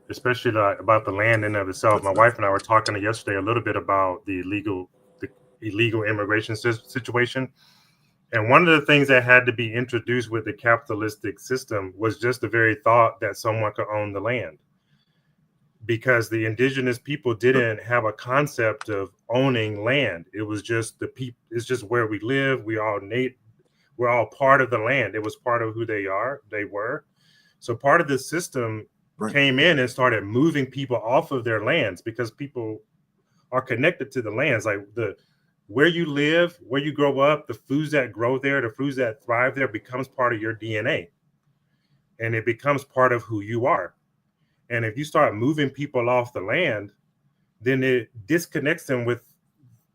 especially about the land in and of itself. My wife and I were talking yesterday a little bit about the illegal immigration situation. And one of the things that had to be introduced with the capitalistic system was just the very thought that someone could own the land. Because the indigenous people didn't have a concept of owning land. It was just it's just where we live. We're all part of the land. It was part of who they were. So part of the system came in and started moving people off of their lands, because people are connected to the lands. Like where you live, where you grow up, the foods that grow there, the foods that thrive there becomes part of your DNA. And it becomes part of who you are. And if you start moving people off the land, then it disconnects them with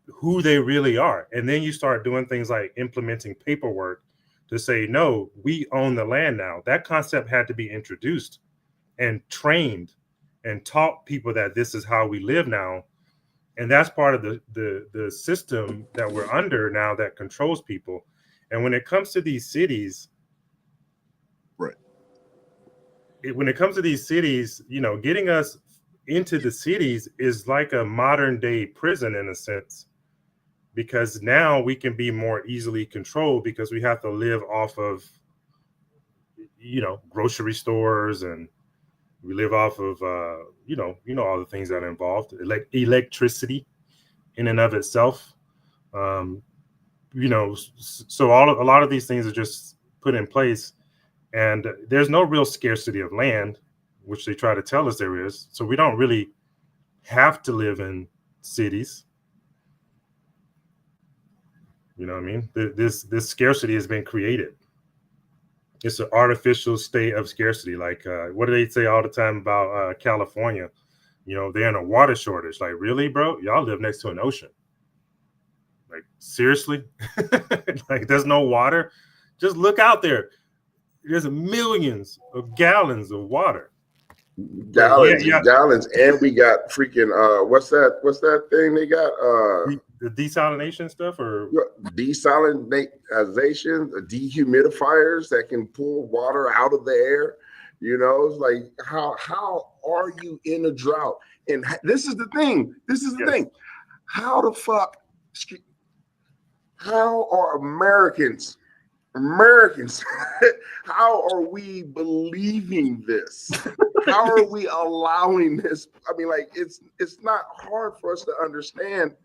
who they really are. And then you start doing things like implementing paperwork to say, no, we own the land now. That concept had to be introduced and trained and taught people that this is how we live now. And that's part of the system that we're under now that controls people. And when it comes to these cities, Right. When it comes to these cities, you know, getting us into the cities is like a modern day prison in a sense, because now we can be more easily controlled because we have to live off of, you know, grocery stores, and we live off of, you know, all the things that are involved, like electricity in and of itself. You know, so a lot of these things are just put in place, and there's no real scarcity of land, which they try to tell us there is. So we don't really have to live in cities. You know what I mean? This scarcity has been created. It's an artificial state of scarcity. Like, what do they say all the time about California? You know, they're in a water shortage. Like, really, bro? Y'all live next to an ocean. Like, seriously? Like, there's no water? Just look out there. There's millions of gallons of water. Gallons and gallons, and we got freaking what's that thing they got? The desalination stuff, or desalination, dehumidifiers that can pull water out of the air. You know, it's like how are you in a drought? And this is the thing. How the fuck? How are Americans? How are we believing this? How are we allowing this? I mean, like, it's not hard for us to understand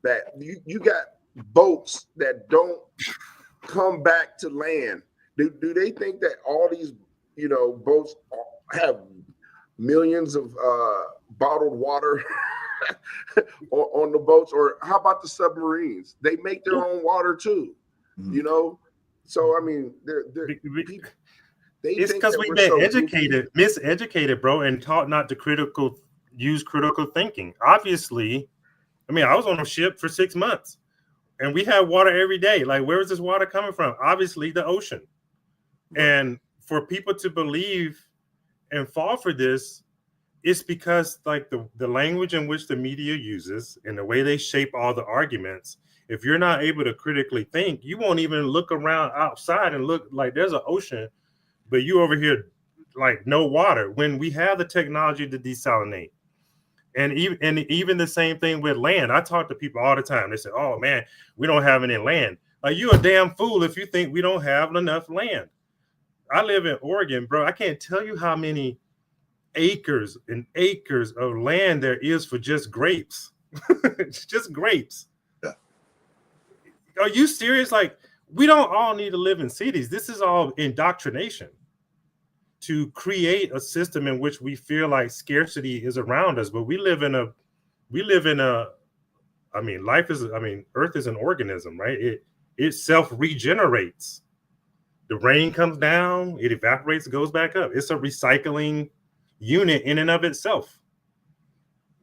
that you got boats that don't come back to land. Do they think that all these, you know, boats have millions of bottled water on the boats? Or how about the submarines? They make their own water too, you know? So, I mean, it's because we've been miseducated, bro, and taught not to use critical thinking. Obviously, I mean, I was on a ship for 6 months, and we had water every day. Like, where is this water coming from? Obviously, the ocean. And for people to believe and fall for this, it's because, like, the language in which the media uses and the way they shape all the arguments. If you're not able to critically think, you won't even look around outside and look like there's an ocean, but you over here like no water, when we have the technology to desalinate. And even the same thing with land. I talk to people all the time. They say, oh man, we don't have any land. Like, you a damn fool if you think we don't have enough land. I live in Oregon, bro. I can't tell you how many acres and acres of land there is for just grapes. Just grapes. Are you serious? Like, we don't all need to live in cities. This is all indoctrination to create a system in which we feel like scarcity is around us. But we live in a, I mean, Earth is an organism, right? It self-regenerates. The rain comes down, it evaporates, goes back up. It's a recycling unit in and of itself.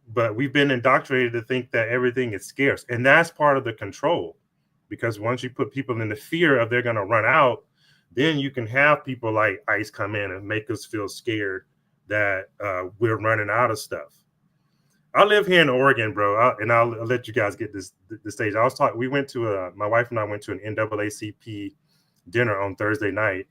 But we've been indoctrinated to think that everything is scarce. And that's part of the control. Because once you put people in the fear of they're going to run out, then you can have people like ICE come in and make us feel scared that we're running out of stuff. I live here in Oregon, bro, and I'll let you guys get the stage. I was talking. We went to my wife and I went to an NAACP dinner on Thursday night,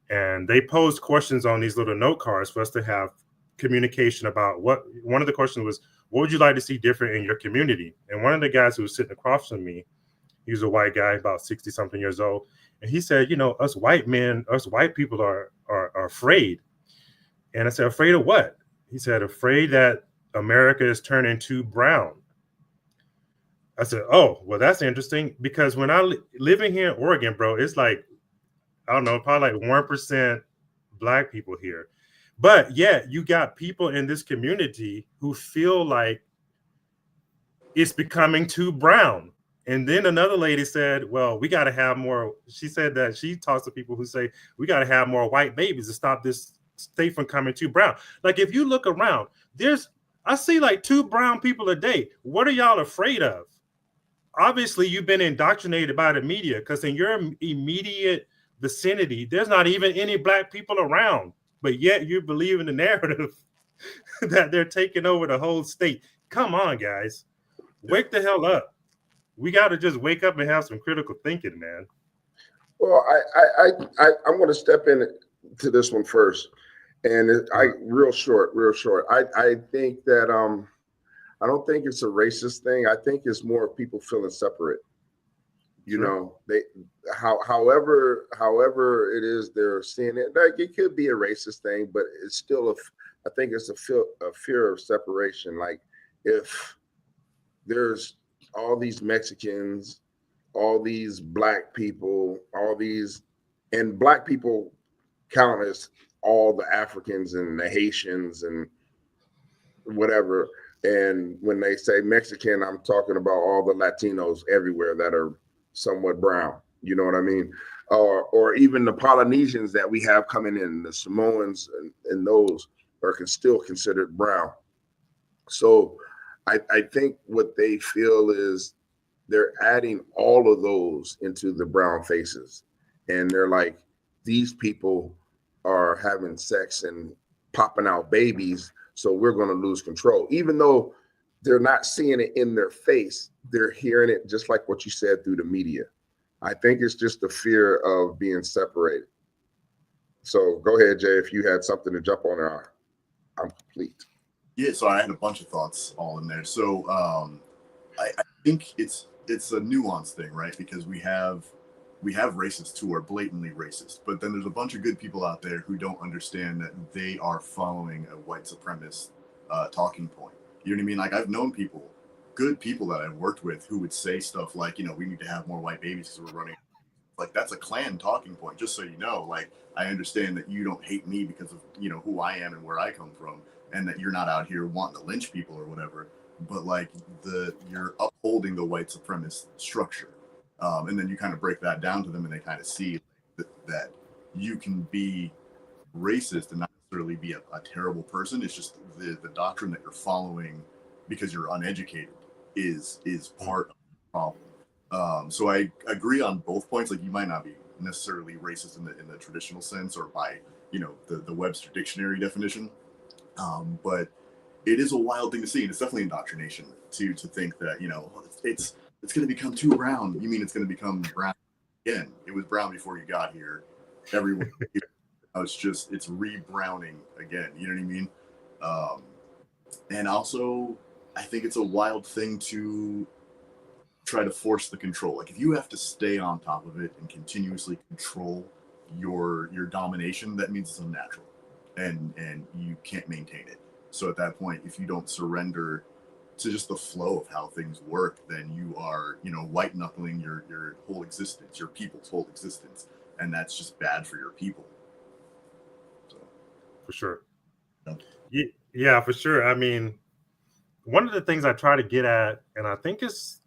and they posed questions on these little note cards for us to have communication about what. One of the questions was, "What would you like to see different in your community?" And one of the guys who was sitting across from me, he was a white guy, about 60-something years old. And he said, you know, us white people are afraid. And I said, afraid of what? He said, afraid that America is turning too brown. I said, oh, well, that's interesting. Because when living here in Oregon, bro, it's like, I don't know, probably like 1% Black people here. But yeah, you got people in this community who feel like it's becoming too brown. And then another lady said, well, we got to have more. She said that she talks to people who say we got to have more white babies to stop this state from coming too brown. Like if you look around, I see like 2 brown people a day. What are y'all afraid of? Obviously, you've been indoctrinated by the media, because in your immediate vicinity, there's not even any black people around, but yet you believe in the narrative that they're taking over the whole state. Come on, guys, wake the hell up. We got to just wake up and have some critical thinking, man. Well, I'm going to step in to this one first, and real short. I think that I don't think it's a racist thing. I think it's more of people feeling separate. You know, however it is they're seeing it. Like, it could be a racist thing, but it's still I think it's a fear of separation. Like, if there's all these Mexicans, all these black people, and black people count as all the Africans and the Haitians and whatever. And when they say Mexican, I'm talking about all the Latinos everywhere that are somewhat brown. You know what I mean? Or even the Polynesians that we have coming in, the Samoans, and those are still considered brown. So I think what they feel is they're adding all of those into the brown faces. And they're like, these people are having sex and popping out babies, so we're going to lose control. Even though they're not seeing it in their face, they're hearing it just like what you said through the media. I think it's just the fear of being separated. So go ahead, Jay, if you had something to jump on there. I'm complete. Yeah, so I had a bunch of thoughts all in there. So I think it's a nuanced thing, right? Because we have racists who are blatantly racist, but then there's a bunch of good people out there who don't understand that they are following a white supremacist talking point. You know what I mean? Like, I've known good people that I've worked with who would say stuff like, we need to have more white babies because we're running. Like, that's a Klan talking point, just so you know. Like, I understand that you don't hate me because of, who I am and where I come from, and that you're not out here wanting to lynch people or whatever. But like, you're upholding the white supremacist structure. And then you kind of break that down to them, and they kind of see that you can be racist and not necessarily be a terrible person. It's just the doctrine that you're following because you're uneducated is part of the problem. So I agree on both points. Like, you might not be necessarily racist in the traditional sense, or by the Webster dictionary definition, but it is a wild thing to see, and it's definitely indoctrination to think that it's going to become too brown. You mean it's going to become brown again? It was brown before you got here. Everyone, it's re-browning again. You know what I mean? And also, I think it's a wild thing to try to force the control. Like, if you have to stay on top of it and continuously control your domination, that means it's unnatural, and you can't maintain it. So at that point, if you don't surrender to just the flow of how things work, then you are, white knuckling your whole existence, your people's whole existence, and that's just bad for your people. So, for sure. Yeah, for sure. I mean, one of the things I try to get at, and I think it's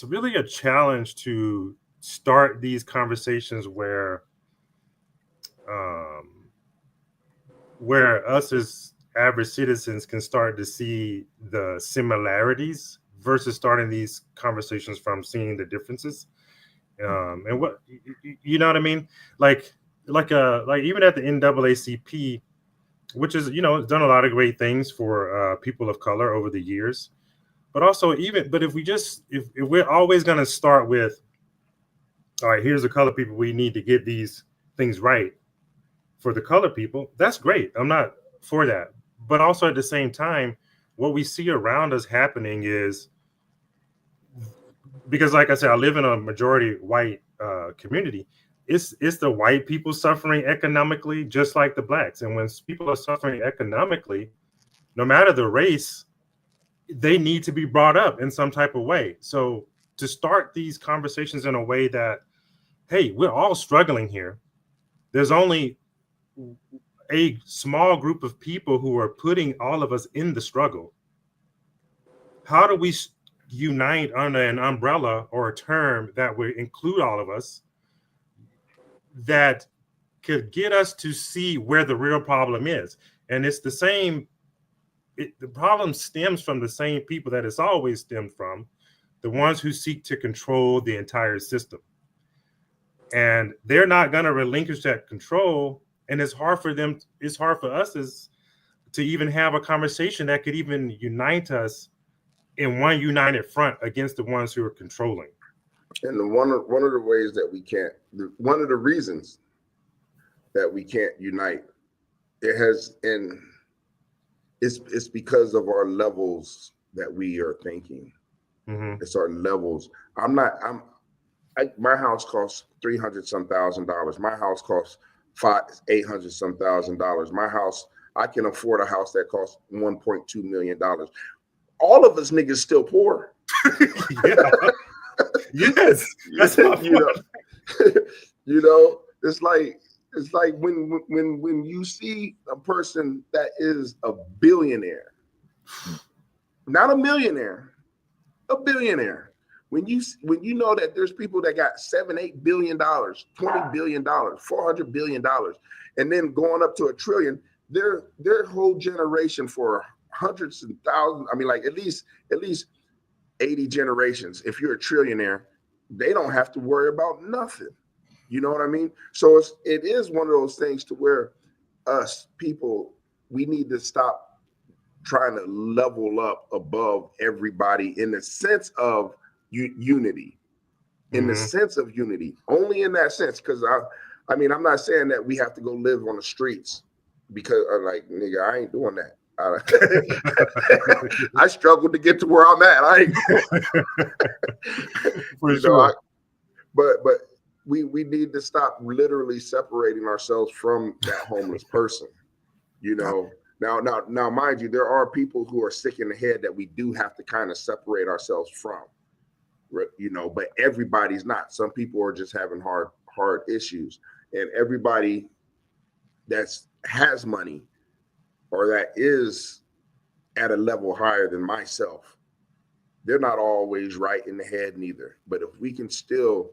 really a challenge to start these conversations where us as average citizens can start to see the similarities versus starting these conversations from seeing the differences. And what, you know what I mean? Like even at the NAACP, which is, it's done a lot of great things for people of color over the years. But also, but if we're always going to start with, all right, here's the color people, we need to get these things right for the color people, that's great. I'm not for that. But also at the same time, what we see around us happening is, because like I said, I live in a majority white community. It's the white people suffering economically, just like the blacks. And when people are suffering economically, no matter the race, they need to be brought up in some type of way. So to start these conversations in a way that, hey, we're all struggling here. There's only a small group of people who are putting all of us in the struggle. How do we unite under an umbrella or a term that would include all of us, that could get us to see where the real problem is. And it's the same. The problem stems from the same people that it's always stemmed from, the ones who seek to control the entire system. And they're not going to relinquish that control. And it's hard for them. It's hard for us to even have a conversation that could even unite us in one united front against the ones who are controlling. And one of the ways that we can't, one of the reasons that we can't unite, it's because of our levels that we are thinking. Mm-hmm. It's our levels. My house costs $300 some thousand. My house costs $800 some thousand. My house, I can afford a house that costs $1.2 million. All of us niggas still poor. Yeah. Yes. That's you know, it's like when you see a person that is a billionaire, not a millionaire, a billionaire. When you know that there's people that got $7-8 billion, $20 billion, $400 billion, and then going up to $1 trillion, their whole generation for hundreds and thousands, I mean, like at least 80 generations. If you're a trillionaire, they don't have to worry about nothing. You know what I mean? So it is one of those things to where us people, we need to stop trying to level up above everybody in the sense of unity. In the sense of unity, only in that sense. Because I mean, I'm not saying that we have to go live on the streets because like, nigga, I ain't doing that. I struggled to get to where I'm at. I ain't for sure. But we need to stop literally separating ourselves from that homeless person. You know, now, mind you, there are people who are sick in the head that we do have to kind of separate ourselves from. You know, but everybody's not. Some people are just having hard issues, and everybody has money or that is at a level higher than myself, they're not always right in the head neither. But if we can still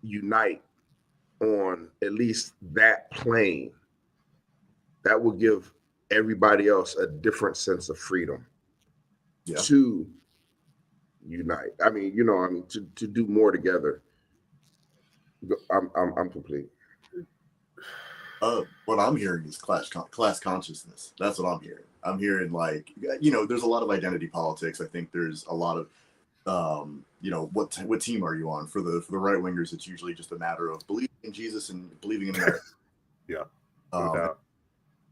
unite on at least that plane, that will give everybody else a different sense of freedom to unite. I mean, you know, to do more together. I'm complete. What I'm hearing is class consciousness. That's what I'm hearing. I'm hearing, like, you know, there's a lot of identity politics. I think there's a lot of, you know, what team are you on? For the right wingers, it's usually just a matter of believing in Jesus and believing in America.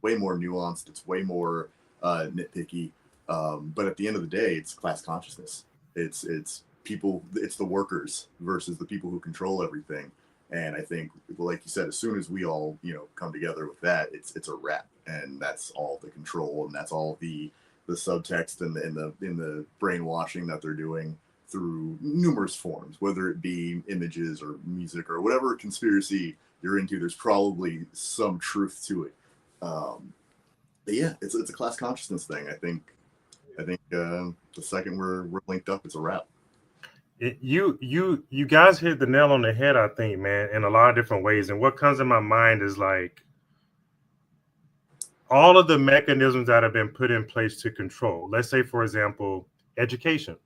Way more nuanced. It's way more nitpicky. But at the end of the day, it's class consciousness. It's people. It's the workers versus the people who control everything. And I think, like you said, as soon as we all, you know, come together with that, it's a wrap, and that's all the control, and that's all the subtext and the brainwashing that they're doing through numerous forms, whether it be images or music or whatever conspiracy you're into. There's probably some truth to it. But yeah, it's a class consciousness thing. I think the second we're linked up, it's a wrap. You guys hit the nail on the head, I think, man, in a lot of different ways. And what comes in my mind is like all of the mechanisms that have been put in place to control. Let's say, for example, education.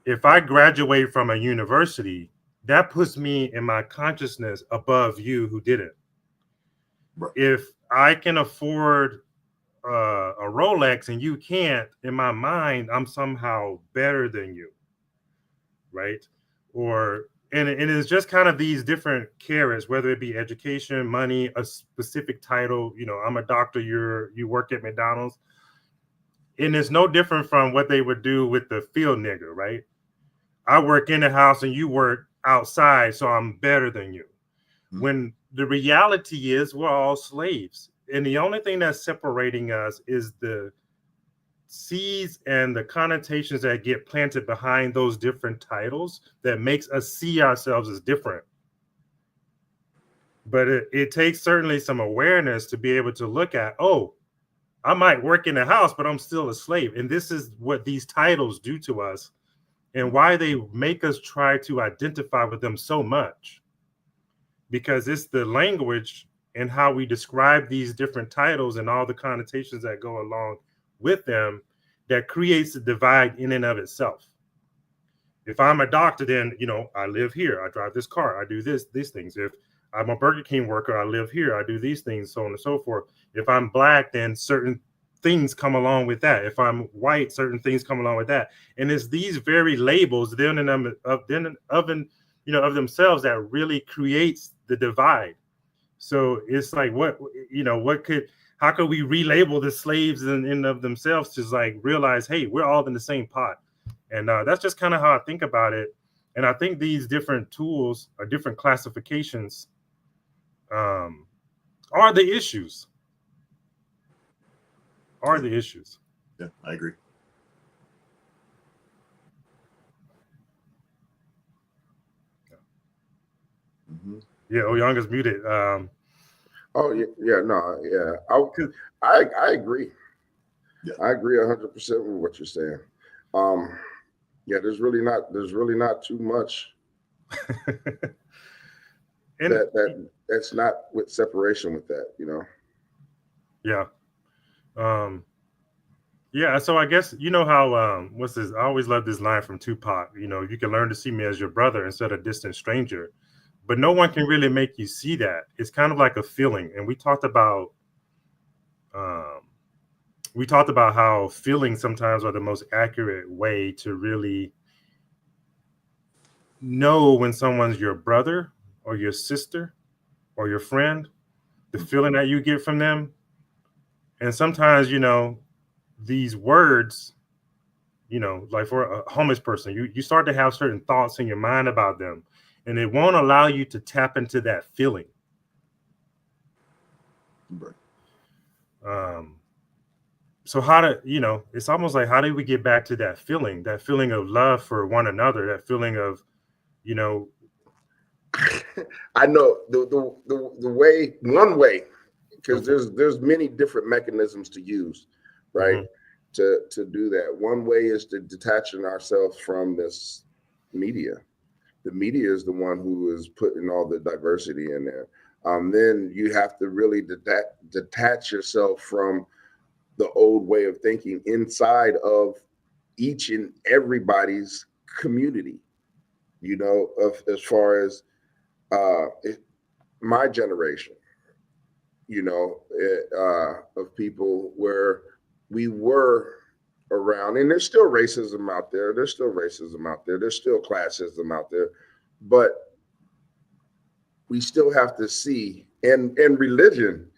If I graduate from a university, that puts me in my consciousness above you who didn't. Right. If I can afford a Rolex and you can't, in my mind, I'm somehow better than you. Right. And it's just kind of these different carrots, whether it be education, money, a specific title. You know, I'm a doctor, you work at McDonald's. And it's no different from what they would do with the field nigger, right? I work in the house and you work outside, so I'm better than you. Mm-hmm. When the reality is we're all slaves. And the only thing that's separating us is the seeds and the connotations that get planted behind those different titles that makes us see ourselves as different. But it takes certainly some awareness to be able to look at, oh, I might work in the house, but I'm still a slave. And this is what these titles do to us and why they make us try to identify with them so much. because it's the language and how we describe these different titles and all the connotations that go along with them that creates a divide in and of itself. If I'm a doctor, then I live here, I drive this car, I do these things. If I'm a Burger King worker, I live here, I do these things, so on and so forth. If I'm black, then certain things come along with that. If I'm white, certain things come along with that. And it's these very labels then and of themselves that really creates the divide. So it's like how could we relabel the slaves in and of themselves to like realize, hey, we're all in the same pot. And that's just kind of how I think about it. And I think these different tools or different classifications are the issues. Yeah, I agree. Mm-hmm. Yeah, Oyonga's muted. Oh yeah, no, yeah. I agree. Yeah. I agree 100% with what you're saying. Yeah, there's really not too much that's not with separation with that, Yeah. Yeah, so I guess how what's this? I always love this line from Tupac. You can learn to see me as your brother instead of a distant stranger, but no one can really make you see that. It's kind of like a feeling, and we talked about how feelings sometimes are the most accurate way to really know when someone's your brother or your sister or your friend. The feeling that you get from them, and sometimes these words. Like for a homeless person, you start to have certain thoughts in your mind about them, and it won't allow you to tap into that feeling. Right. So it's almost like, how do we get back to that feeling of love for one another, that feeling of, I know the way, one way, because there's many different mechanisms to use, right? Mm-hmm. To do that. One way is to detaching ourselves from this media. The media is the one who is putting all the diversity in there. Then you have to really detach yourself from the old way of thinking inside of each and everybody's community, as far as my generation, of people where we were around, and there's still racism out there. There's still classism out there, but we still have to see, and religion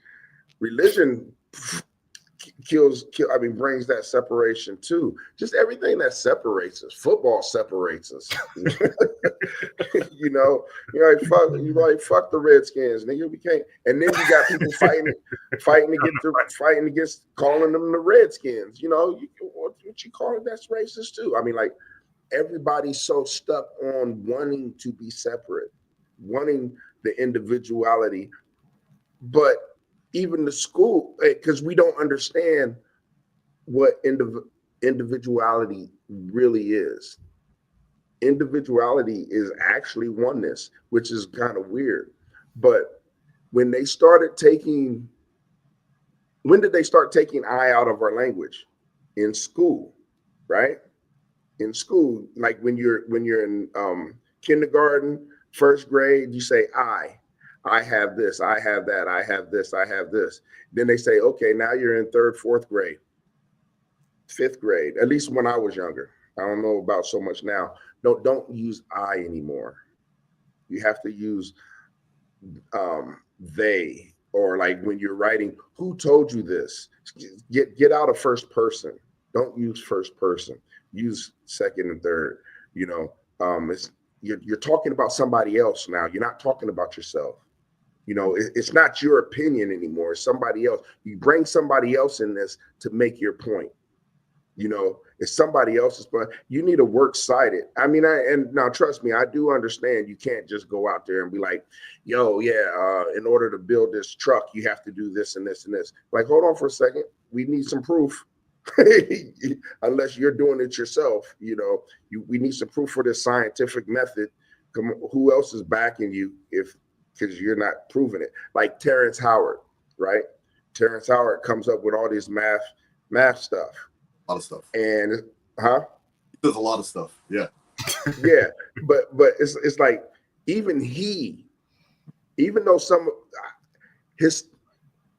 brings that separation too. Just everything that separates us. Football separates us. You're like, fuck the Redskins, nigga. We can't. And then you got people fighting against calling them the Redskins. What you call it? That's racist too. Like, everybody's so stuck on wanting to be separate, wanting the individuality, but even the school, because we don't understand what individuality really is. Individuality is actually oneness, which is kind of weird. But when did they start taking I out of our language? In school, right? In school, like when you're in kindergarten, first grade, you say I have this, I have that, I have this, I have this. Then they say, okay, now you're in third, fourth grade, fifth grade, at least when I was younger. I don't know about so much now. Don't use I anymore. You have to use they, or like when you're writing, who told you this? Get out of first person. Don't use first person. Use second and third. You're talking about somebody else now. You're not talking about yourself. It's not your opinion anymore. It's somebody else. You bring somebody else in this to make your point. It's somebody else's, but you need to works cited. And now trust me, I do understand you can't just go out there and be like, yo, yeah, in order to build this truck, you have to do this and this and this. Like, hold on for a second. We need some proof. Unless you're doing it yourself, we need some proof for this scientific method. Who else is backing you if because you're not proving it. Like Terrence Howard, right? Terrence Howard comes up with all this math stuff. A lot of stuff. And There's a lot of stuff. Yeah. Yeah. But it's like even though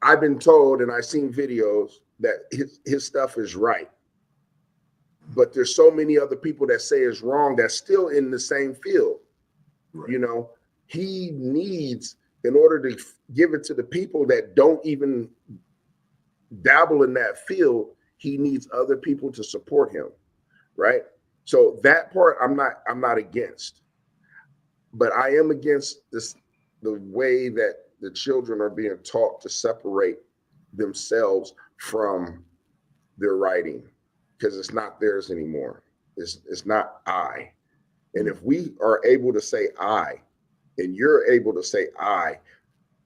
I've been told and I've seen videos that his stuff is right. But there's so many other people that say it's wrong that's still in the same field. Right. You know, he needs, in order to give it to the people that don't even dabble in that field, he needs other people to support him, right? So that part I'm not against, but I am against the way that the children are being taught to separate themselves from their writing, because it's not theirs anymore. It's not I. And if we are able to say I, and you're able to say I,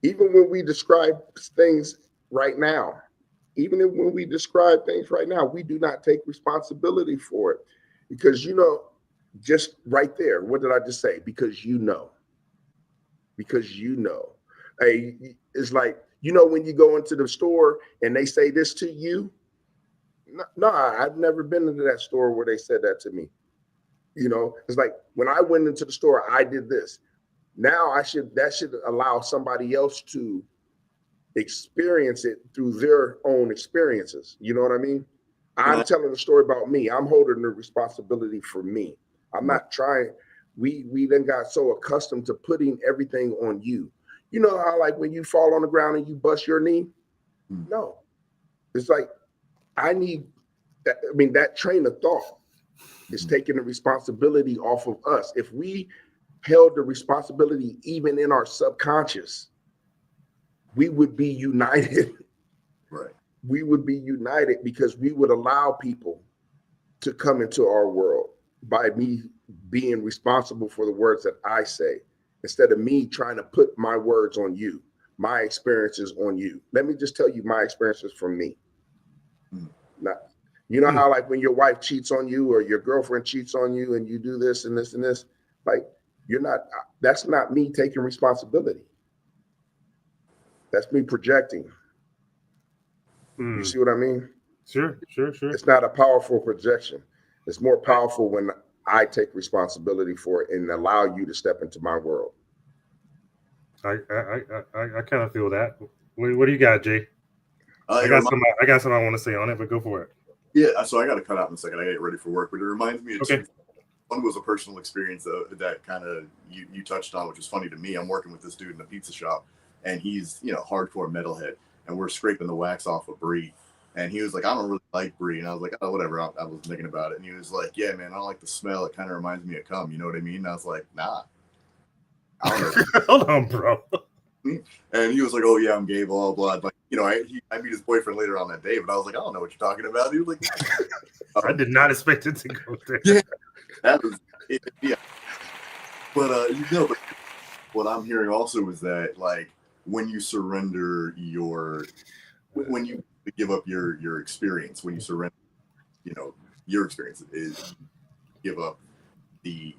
even when we describe things right now, we do not take responsibility for it. Because, you know, just right there, what did I just say? Because you know. Hey, it's like, you know, when you go into the store and they say this to you, no, I've never been into that store where they said that to me. You know, it's like when I went into the store, I did this. Now that should allow somebody else to experience it through their own experiences. You know what I mean? I'm telling the story about me. I'm holding the responsibility for me. I'm not trying. We then got so accustomed to putting everything on you. You know how, like, when you fall on the ground and you bust your knee? No. It's like, I need that. I mean, that train of thought is taking the responsibility off of us. If we held the responsibility even in our subconscious, we would be united. Right. We would be united because we would allow people to come into our world by me being responsible for the words that I say, instead of me trying to put my words on you, my experiences on you. Let me just tell you my experiences from me. Now, you know how, like, when your wife cheats on you or your girlfriend cheats on you and you do this and this and this, like, that's not me taking responsibility. That's me projecting. You see what I mean? Sure. It's not a powerful projection. It's more powerful when I take responsibility for it and allow you to step into my world. I kind of feel that. What do you got, Jay? I got something I want to say on it, but go for it. Yeah, so I got to cut out in a second. I got to get ready for work, but it reminds me of two. One was a personal experience that kind of you touched on, which is funny to me. I'm working with this dude in a pizza shop, and he's, you know, hardcore metalhead, and we're scraping the wax off of brie. And he was like, I don't really like brie. And I was like, oh, whatever. I was thinking about it. And he was like, yeah, man, I don't like the smell. It kind of reminds me of cum. You know what I mean? And I was like, nah. I don't know. Hold on, bro. And he was like, oh, yeah, I'm gay, blah, blah. Like, you know, I meet his boyfriend later on that day, but I was like, I don't know what you're talking about. He was like, I did not expect it to go there. Yeah, that was it. Yeah. But, you know, but what I'm hearing also is that, like, when you surrender when you give up your experience, when you surrender, you know, your experience, is give up the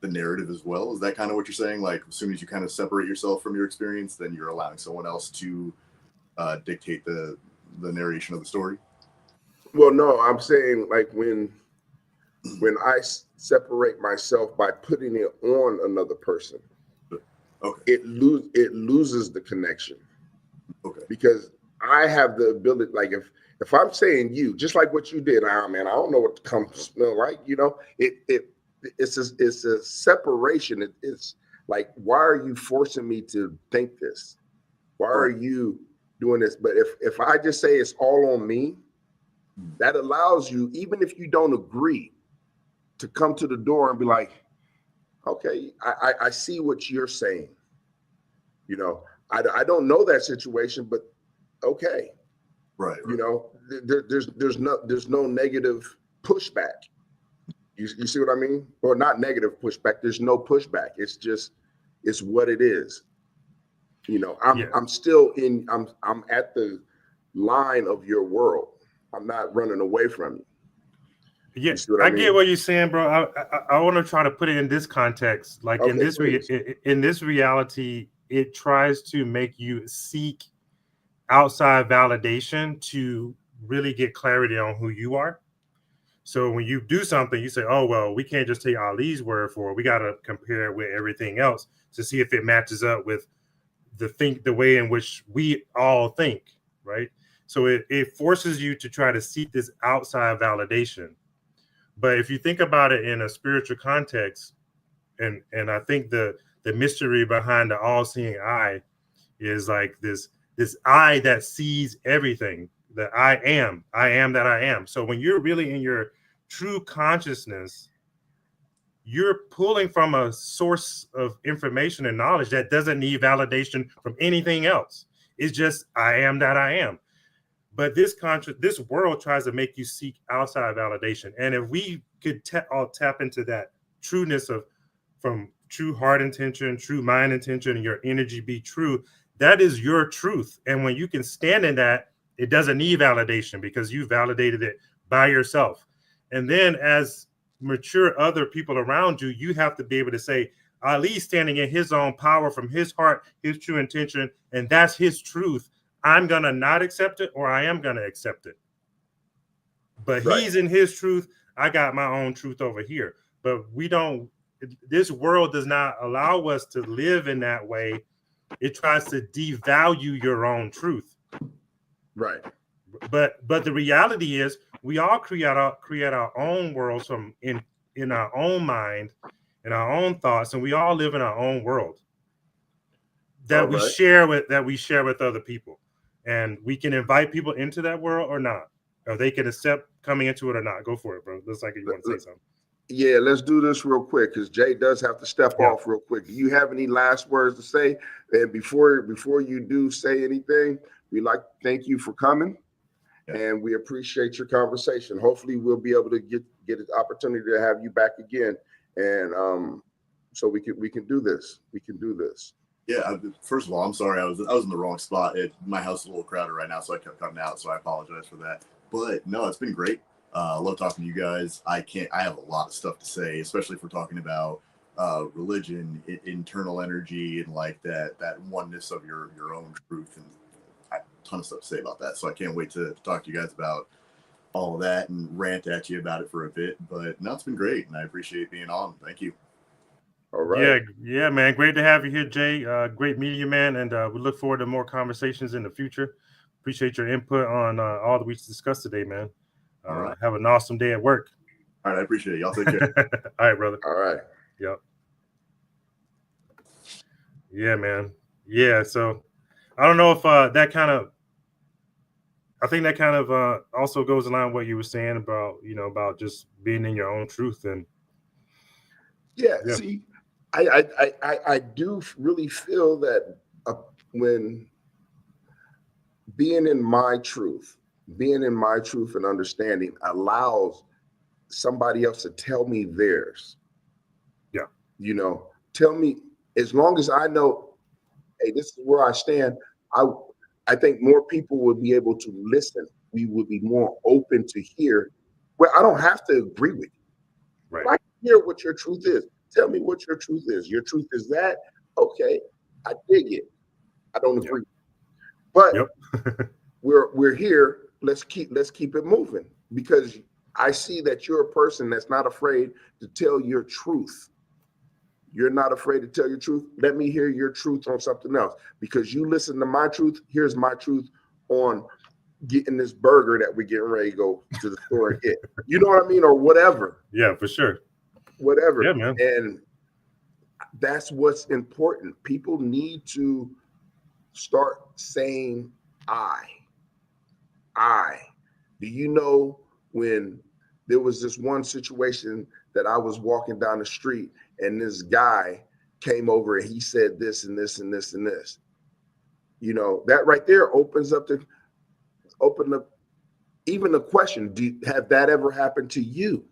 narrative as well. Is that kind of what you're saying? Like, as soon as you kind of separate yourself from your experience, then you're allowing someone else to dictate the narration of the story? Well, no, I'm saying, like, when I separate myself by putting it on another person, okay, it loses the connection. Okay. Because I have the ability, like, if I'm saying you, just like what you did, man, I don't know what the cum smell like, you know, it's a separation. It's like, why are you forcing me to think this? Why are you doing this? But if I just say it's all on me, that allows you, even if you don't agree, to come to the door and be like, okay, I see what you're saying. You know, I don't know that situation, but okay. Right. You know, there's no negative pushback. You see what I mean? Or not negative pushback. There's no pushback. It's what it is. You know, I'm at the line of your world. I'm not running away from you. Yeah, I get what you're saying, bro. I want to try to put it in this context. Like, in this reality, it tries to make you seek outside validation to really get clarity on who you are. So when you do something, you say, "Oh well, we can't just take Ali's word for it. We got to compare it with everything else to see if it matches up with the way in which we all think." Right. So it forces you to try to seek this outside validation. But if you think about it in a spiritual context, and I think the mystery behind the all-seeing eye is like this eye that sees everything. The I am that I am. So when you're really in your true consciousness, you're pulling from a source of information and knowledge that doesn't need validation from anything else. It's just I am that I am. But this world tries to make you seek outside validation. And if we could all tap into that trueness of from true heart intention, true mind intention, and your energy be true, that is your truth. And when you can stand in that, it doesn't need validation because you validated it by yourself. And then as mature other people around you, you have to be able to say, Ali's standing in his own power from his heart, his true intention, and that's his truth. I'm going to not accept it, or I am going to accept it. But he's in his truth. I got my own truth over here. But this world does not allow us to live in that way. It tries to devalue your own truth. Right. But the reality is we all create our own worlds from in our own mind, in our own thoughts, and we all live in our own world that we share with other people. And we can invite people into that world or not, or they can accept coming into it or not. Go for it, bro. Looks like you want to say something. Yeah, let's do this real quick because Jay does have to step off real quick. Do you have any last words to say? And before you do say anything, we'd like to thank you for coming, and we appreciate your conversation. Hopefully, we'll be able to get an opportunity to have you back again, and so we can do this. We can do this. Yeah. First of all, I'm sorry I was in the wrong spot. My house is a little crowded right now, so I kept cutting out. So I apologize for that. But no, it's been great. I love talking to you guys. I have a lot of stuff to say, especially if we're talking about religion, internal energy, and like that oneness of your own truth. And I have a ton of stuff to say about that. So I can't wait to talk to you guys about all of that and rant at you about it for a bit. But no, it's been great, and I appreciate being on. Thank you. All right. Yeah, man. Great to have you here, Jay. Great meeting you, man. And we look forward to more conversations in the future. Appreciate your input on all that we discussed today, man. All right. Have an awesome day at work. All right. I appreciate it. Y'all take care. All right, brother. All right. Yep. Yeah, man. Yeah. So I don't know if I think that kind of also goes along with what you were saying about, about just being in your own truth. And yeah. See, I do really feel that when being in my truth and understanding allows somebody else to tell me theirs. Yeah. Tell me, as long as I know, hey, this is where I stand, I think more people would be able to listen. We would be more open to hear. Well, I don't have to agree with you. Right. I hear what your truth is. Tell me what your truth is. Your truth is that? Okay, I dig it. I don't agree. But we're here. Let's keep it moving, because I see that you're a person that's not afraid to tell your truth. You're not afraid to tell your truth. Let me hear your truth on something else, because you listen to my truth. Here's my truth on getting this burger that we're getting ready to go to the store and get. You know what I mean? Or whatever. Yeah, for sure. Whatever. Yeah, man. And that's what's important. People need to start saying I. Do you know when there was this one situation that I was walking down the street and this guy came over and he said this and this and this and this? That right there opens up even the question, have that ever happened to you?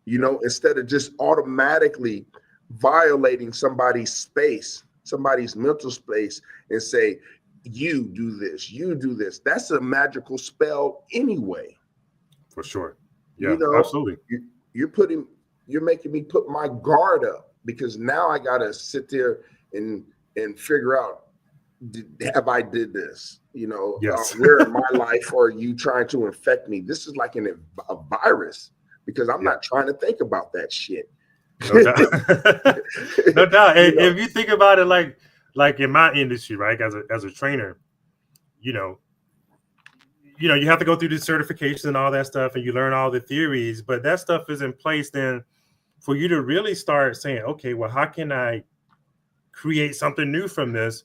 Instead of just automatically violating somebody's space, somebody's mental space, and say, you do this. That's a magical spell anyway. For sure. Yeah, absolutely. You're making me put my guard up, because now I got to sit there and and figure out, have I did this? You know, Yes. where in my life are you trying to infect me? This is like a virus, because I'm not trying to think about that shit. No doubt. No doubt. You know? If you think about it, like in my industry, right, as a trainer, you know, you have to go through the certification and all that stuff, and you learn all the theories, but that stuff is in place then for you to really start saying, okay, well, how can I create something new from this?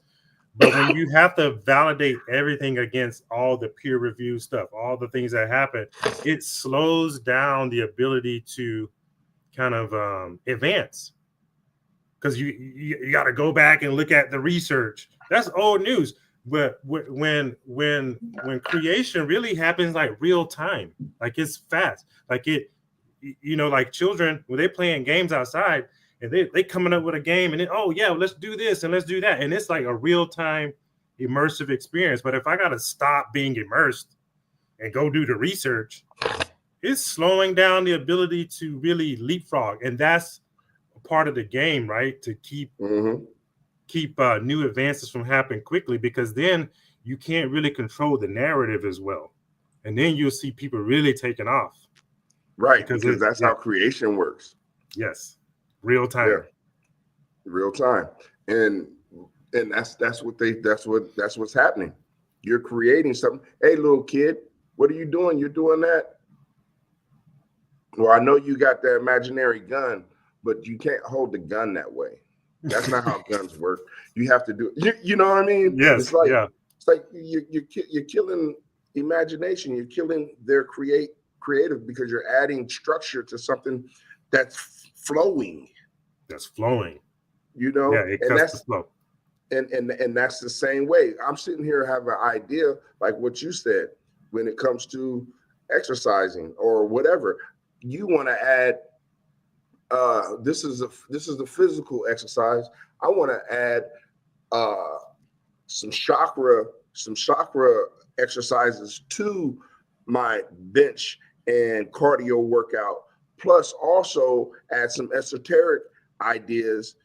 But when you have to validate everything against all the peer review stuff, all the things that happen, it slows down the ability to kind of advance, because you got to go back and look at the research. That's old news. But when creation really happens like real time, like it's fast, like like children when they playing games outside and they coming up with a game and then, oh yeah, let's do this and let's do that, and it's like a real time immersive experience. But if I got to stop being immersed and go do the research, it's slowing down the ability to really leapfrog, and that's a part of the game, right? To keep new advances from happening quickly, because then you can't really control the narrative as well, and then you'll see people really taking off. Right, because that's how creation works. Yes, real time. Yeah. Real time, and that's what's happening. You're creating something. Hey, little kid, what are you doing? You're doing that. Well, I know you got the imaginary gun, but you can't hold the gun that way. That's not how guns work. You have to do it. You know what I mean? Yes. It's like you're killing imagination. You're killing their creative, because you're adding structure to something that's flowing. You know, yeah, and that's the flow. And that's the same way. I'm sitting here having an idea like what you said when it comes to exercising or whatever. You want to add. This is the physical exercise. I want to add some chakra exercises to my bench and cardio workout, plus also add some esoteric ideas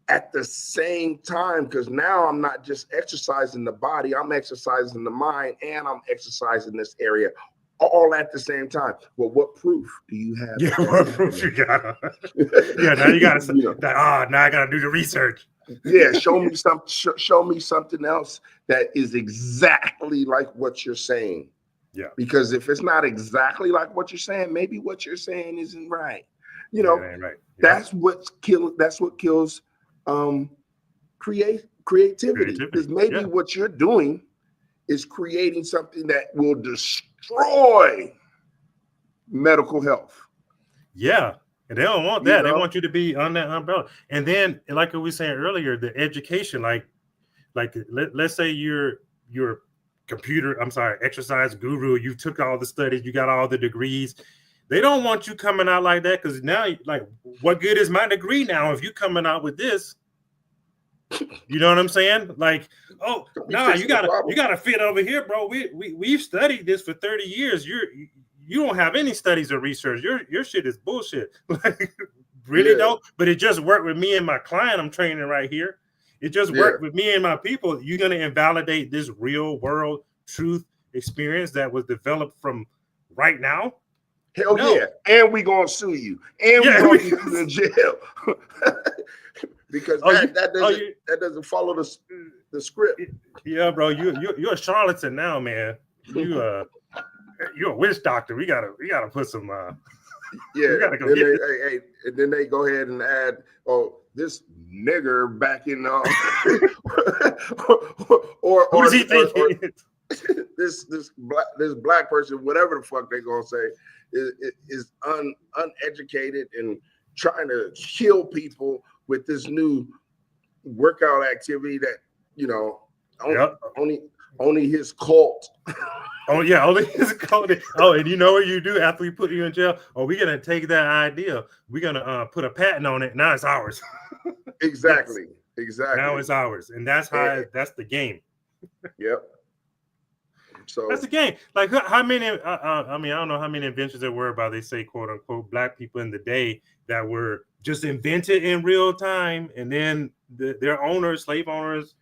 at the same time, because now I'm not just exercising the body, I'm exercising the mind, and I'm exercising this area all at the same time. Well, what proof do you have? Yeah, what proof you got? Yeah, now you got to now I got to do the research. Yeah, show me something else that is exactly like what you're saying. Yeah. Because if it's not exactly like what you're saying, maybe what you're saying isn't right. You know, ain't right. Yeah. That's what kills creativity. Because maybe what you're doing is creating something that will destroy medical health. Yeah. And they don't want that. They want you to be on that umbrella. And then, like we were saying earlier, the education, like let's say you're exercise guru, you took all the studies, you got all the degrees. They don't want you coming out like that, because now, like, what good is my degree now if you coming out with this? You know what I'm saying? Like, oh, nah, you gotta fit over here, bro. We've studied this for 30 years. You don't have any studies or research. Your shit is bullshit. Like, really don't. But it just worked with me and my client I'm training right here. It just worked with me and my people. You're gonna invalidate this real world truth experience that was developed from right now? Hell no. Yeah. And we gonna sue you. And we're gonna get you in jail. Because that doesn't follow the script. Yeah, bro. You're a charlatan now, man. You're a witch doctor. We gotta put some yeah. And then they go ahead and add, this nigger back in or who's he thinking? This black person, whatever the fuck they gonna say, is uneducated and trying to kill people with this new workout activity that only his cult. Oh yeah, only his cult. Oh, and you know what you do after we put you in jail? Oh, we're gonna take that idea. We're gonna put a patent on it. Now it's ours. Exactly. Yes. Exactly. Now it's ours, and that's that's the game. Yep. So that's the game. Like, how many? I mean, I don't know how many inventions there were by, they say, quote unquote, black people in the day that were just invented in real time, and then their owners, slave owners,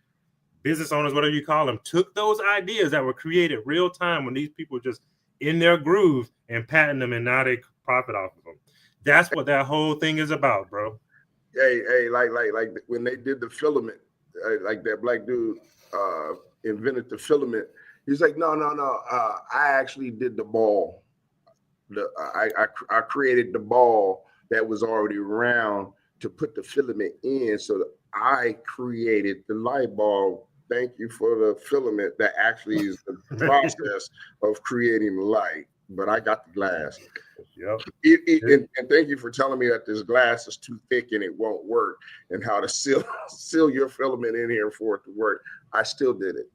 business owners, whatever you call them, took those ideas that were created real time when these people were just in their groove and patent them, and now they profit off of them. That's what that whole thing is about, bro. Hey, like when they did the filament, like that black dude invented the filament. He's like, no. I actually did the ball. I created the ball that was already around to put the filament in. So that I created the light bulb. Thank you for the filament that actually is the process of creating light. But I got the glass. Yep. And thank you for telling me that this glass is too thick and it won't work, and how to seal your filament in here for it to work. I still did it.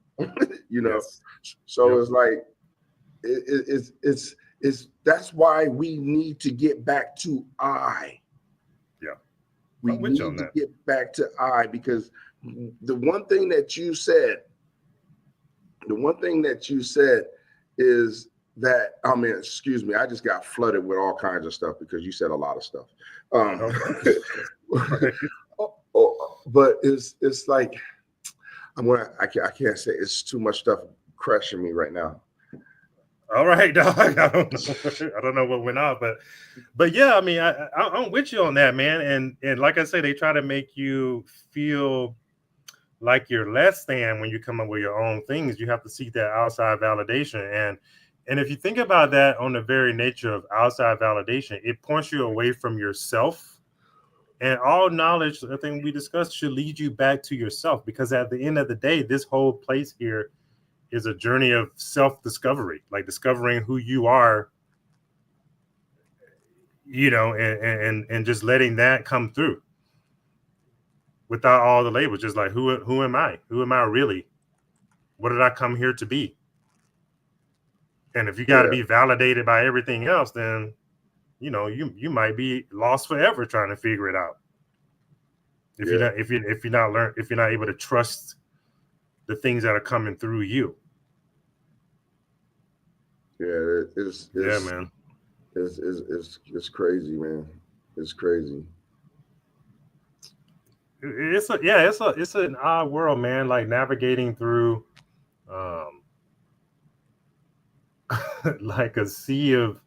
Yes. So it's like it's that's why we need to get back to I. Yeah. We need to get back to I, because the one thing that you said is that, I mean, excuse me, I just got flooded with all kinds of stuff because you said a lot of stuff. But it's like, I can't say, it's too much stuff crushing me right now. All right, dog. I don't know what went on, but yeah, I mean, I'm with you on that, man. And like I say, they try to make you feel like you're less than when you come up with your own things. You have to seek that outside validation, and if you think about that on the very nature of outside validation, it points you away from yourself. And all knowledge, I think we discussed, should lead you back to yourself, because at the end of the day, this whole place here is a journey of self-discovery, like discovering who you are, and just letting that come through without all the labels. Just like, who am I? Who am I really? What did I come here to be? And if you got to be validated by everything else, then you might be lost forever trying to figure it out. If you're not able to trust the things that are coming through you. Yeah, it's man. It's crazy, man. It's crazy. It's an odd world, man. Like navigating through, like a sea of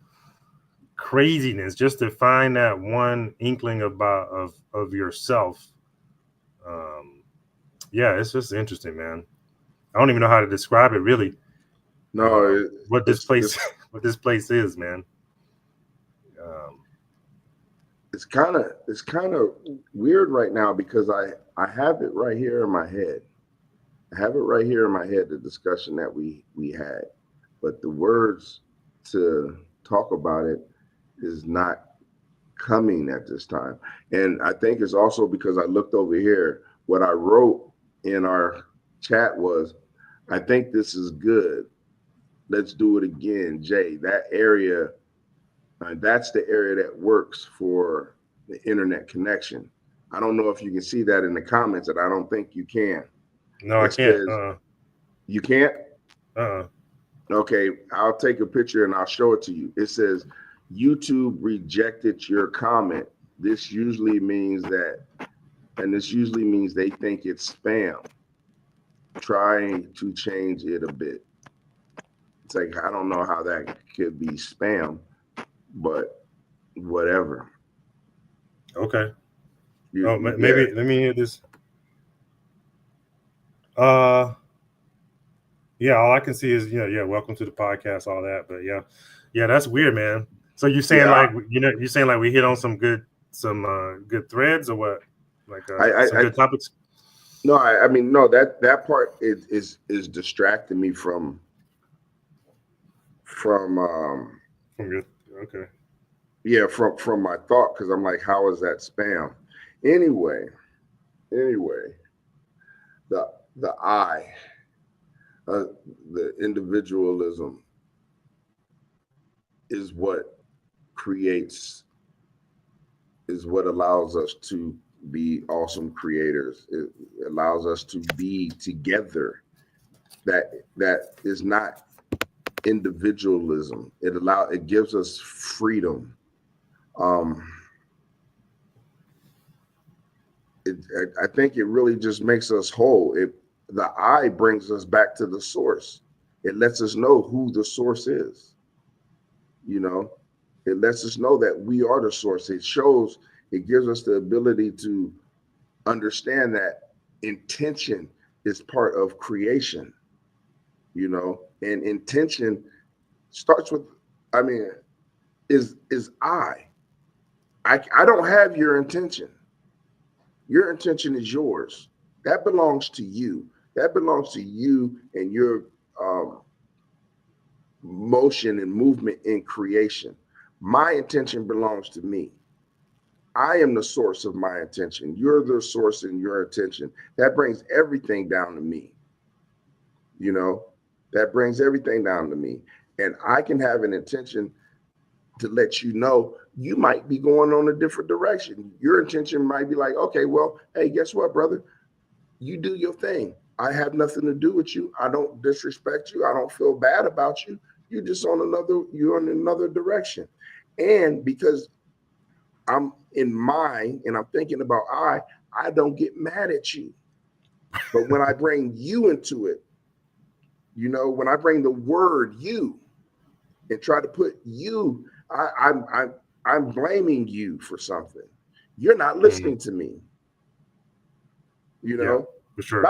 craziness just to find that one inkling of yourself. It's just interesting, man. I don't even know how to describe it, really. No, what this place is, man. It's kind of weird right now, because I have it right here in my head. The discussion that we had, but the words to talk about it is not coming at this time. And I think it's also because I looked over here. What I wrote in our chat was, I think this is good. Let's do it again, Jay. That area, that's the area that works for the internet connection. I don't know if you can see that in the comments, and I don't think you can. No, I can't. You can't? Okay, I'll take a picture and I'll show it to you. It says, YouTube rejected your comment. This usually means they think it's spam. Trying to change it a bit. It's like, I don't know how that could be spam, but whatever. Okay. Maybe let me hear this. All I can see is welcome to the podcast, all that. But yeah, that's weird, man. So you're saying we hit on some good threads, or what? Like some good topics? No, I mean, no, that part is distracting me from your, okay. Yeah, from my thought, because I'm like, how is that spam? Anyway, the I, the individualism is what allows us to be awesome creators. It allows us to be together. That is not individualism. It gives us freedom. I think it really just makes us whole. The I brings us back to the source. It lets us know who the source is. You know, it lets us know that we are the source. It gives us the ability to understand that intention is part of creation, and intention starts with, I mean, is I don't have your intention. Your intention is yours. That belongs to you. That belongs to you and your um, motion and movement in creation. My intention belongs to me. I am the source of my intention. You're the source in your intention. That brings everything down to me. That brings everything down to me. And I can have an intention to let you know you might be going on a different direction. Your intention might be like, okay, well, hey, guess what, brother? You do your thing. I have nothing to do with you. I don't disrespect you. I don't feel bad about you. You're in another direction. And because I'm in mind and I'm thinking about I don't get mad at you. But when I bring you into it, when I bring the word you and try to put you, I'm blaming you for something. You're not listening to me. Yeah, for sure.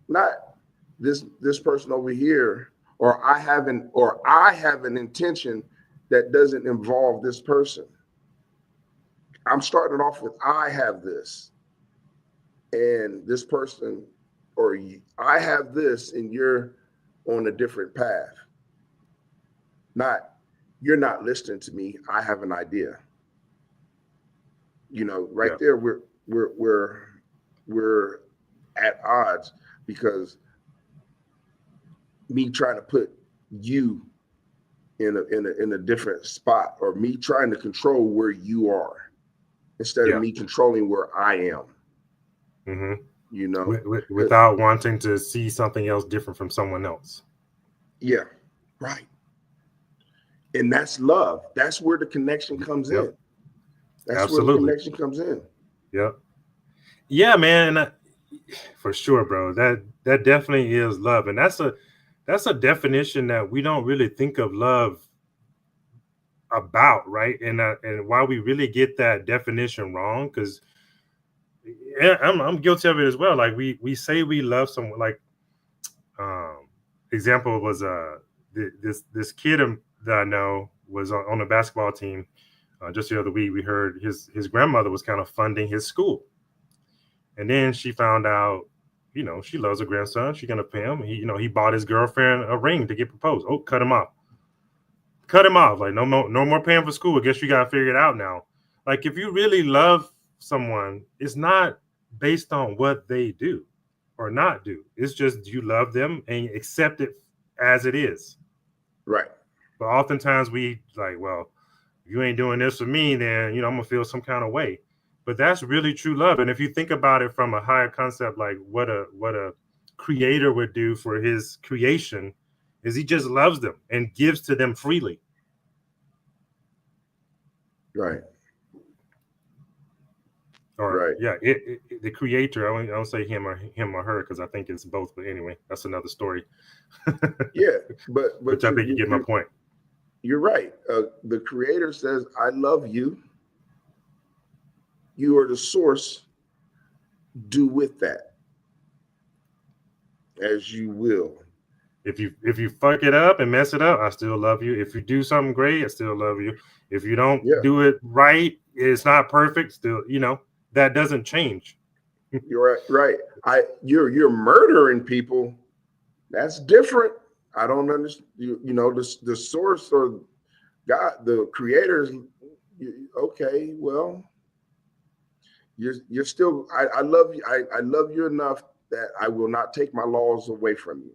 Not this person over here, or I have an intention that doesn't involve this person. I'm starting off with I have this, and this person, or I have this, and you're on a different path. You're not listening to me. I have an idea. Right there, we're at odds because me trying to put you in a different spot, or me trying to control where you are instead of me controlling where I am. Without wanting to see something else different from someone else. Yeah, right. And that's love. That's where the connection comes in. That's Absolutely. where the connection comes in. Yep. Yeah, man. For sure, bro. That definitely is love, and that's a definition that we don't really think of love about, right? And why we really get that definition wrong, because I'm guilty of it as well. Like we say we love someone. Like example was this kid that I know was on a basketball team. Just the other week, we heard his grandmother was kind of funding his school. And then she found out, she loves her grandson. She's gonna pay him. He bought his girlfriend a ring to get proposed. Oh, cut him off. Cut him off. Like no more paying for school. I guess you gotta figure it out now. Like if you really love someone, it's not based on what they do or not do. It's just you love them and accept it as it is. Right. But oftentimes we like, well, if you ain't doing this for me, then I'm gonna feel some kind of way. But that's really true love. And if you think about it from a higher concept, like what a creator would do for his creation, is he just loves them and gives to them freely. Right. Or right. Yeah, the creator. I don't say him or her because I think it's both. But anyway, that's another story. Yeah, but which I think you get my point. You're right. The creator says, "I love you. You are the source. Do with that as you will." If you fuck it up and mess it up, I still love you. If you do something great, I still love you. If you don't do it right, it's not perfect. Still, that doesn't change. You're right. You're murdering people. That's different. I don't understand. The source or God, the creators. Okay, well, you're still. I love you. I love you enough that I will not take my laws away from you.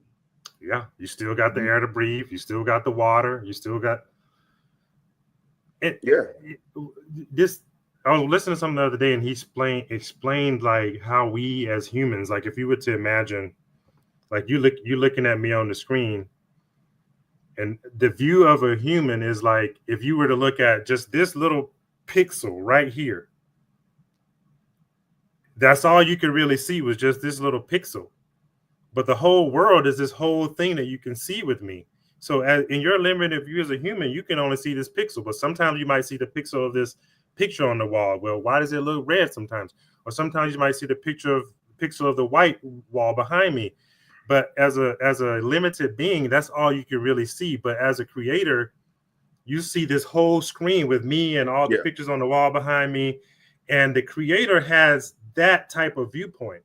Yeah, you still got the air to breathe. You still got the water. You still got it. This I was listening to something the other day, and he explained like how we as humans, like if you were to imagine, like you're looking at me on the screen, and the view of a human is like if you were to look at just this little pixel right here. That's all you could really see was just this little pixel. But the whole world is this whole thing that you can see with me. So in your limited view as a human, you can only see this pixel, but sometimes you might see the pixel of this picture on the wall. Well, why does it look red sometimes? Or sometimes you might see the pixel of the white wall behind me. But as a limited being, that's all you can really see. But as a creator, you see this whole screen with me and all the pictures on the wall behind me. And the creator has that type of viewpoint.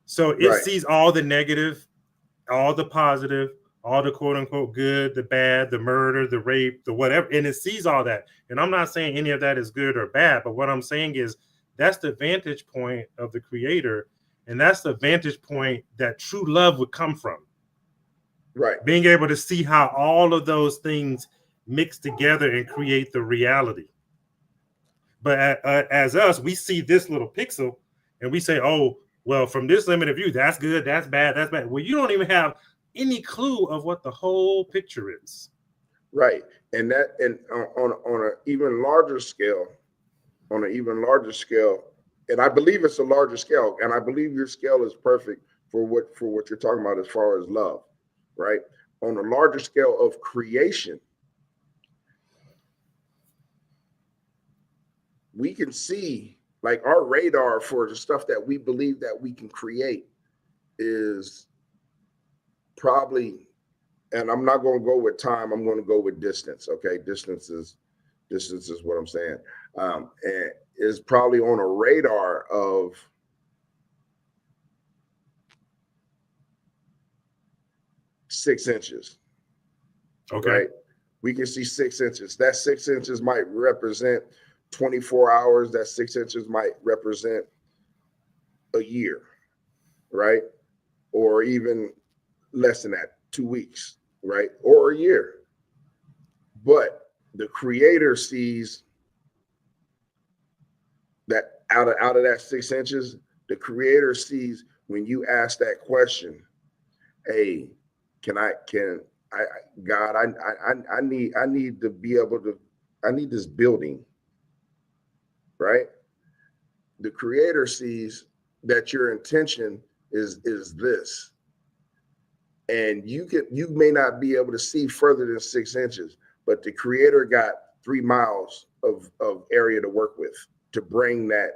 So it sees all the negative, all the positive, all the quote unquote good, the bad, the murder, the rape, the whatever, and it sees all that. And I'm not saying any of that is good or bad, but what I'm saying is that's the vantage point of the creator, and that's the vantage point that true love would come from. Right. Being able to see how all of those things mix together and create the reality. But as us, we see this little pixel and we say, oh, well, from this limited view, that's good, that's bad, that's bad. Well, you don't even have any clue of what the whole picture is. Right. And that, and on an even larger scale, and I believe it's a larger scale, and I believe your scale is perfect for what you're talking about as far as love, right? On a larger scale of creation, we can see, like, our radar for the stuff that we believe that we can create is probably, and I'm not going to go with time, I'm going to go with distance. Okay, distance is what I'm saying, and is probably on a radar of 6 inches. Okay. Right? We can see 6 inches. That 6 inches might represent 24 hours. That 6 inches might represent a year, right? Or even less than that, 2 weeks, right? Or a year. But the creator sees that out of that 6 inches, the creator sees when you ask that question, hey, God, I need to be able to, I need this building, right? The creator sees that your intention is this. And you may not be able to see further than 6 inches, but the creator got 3 miles of area to work with to bring that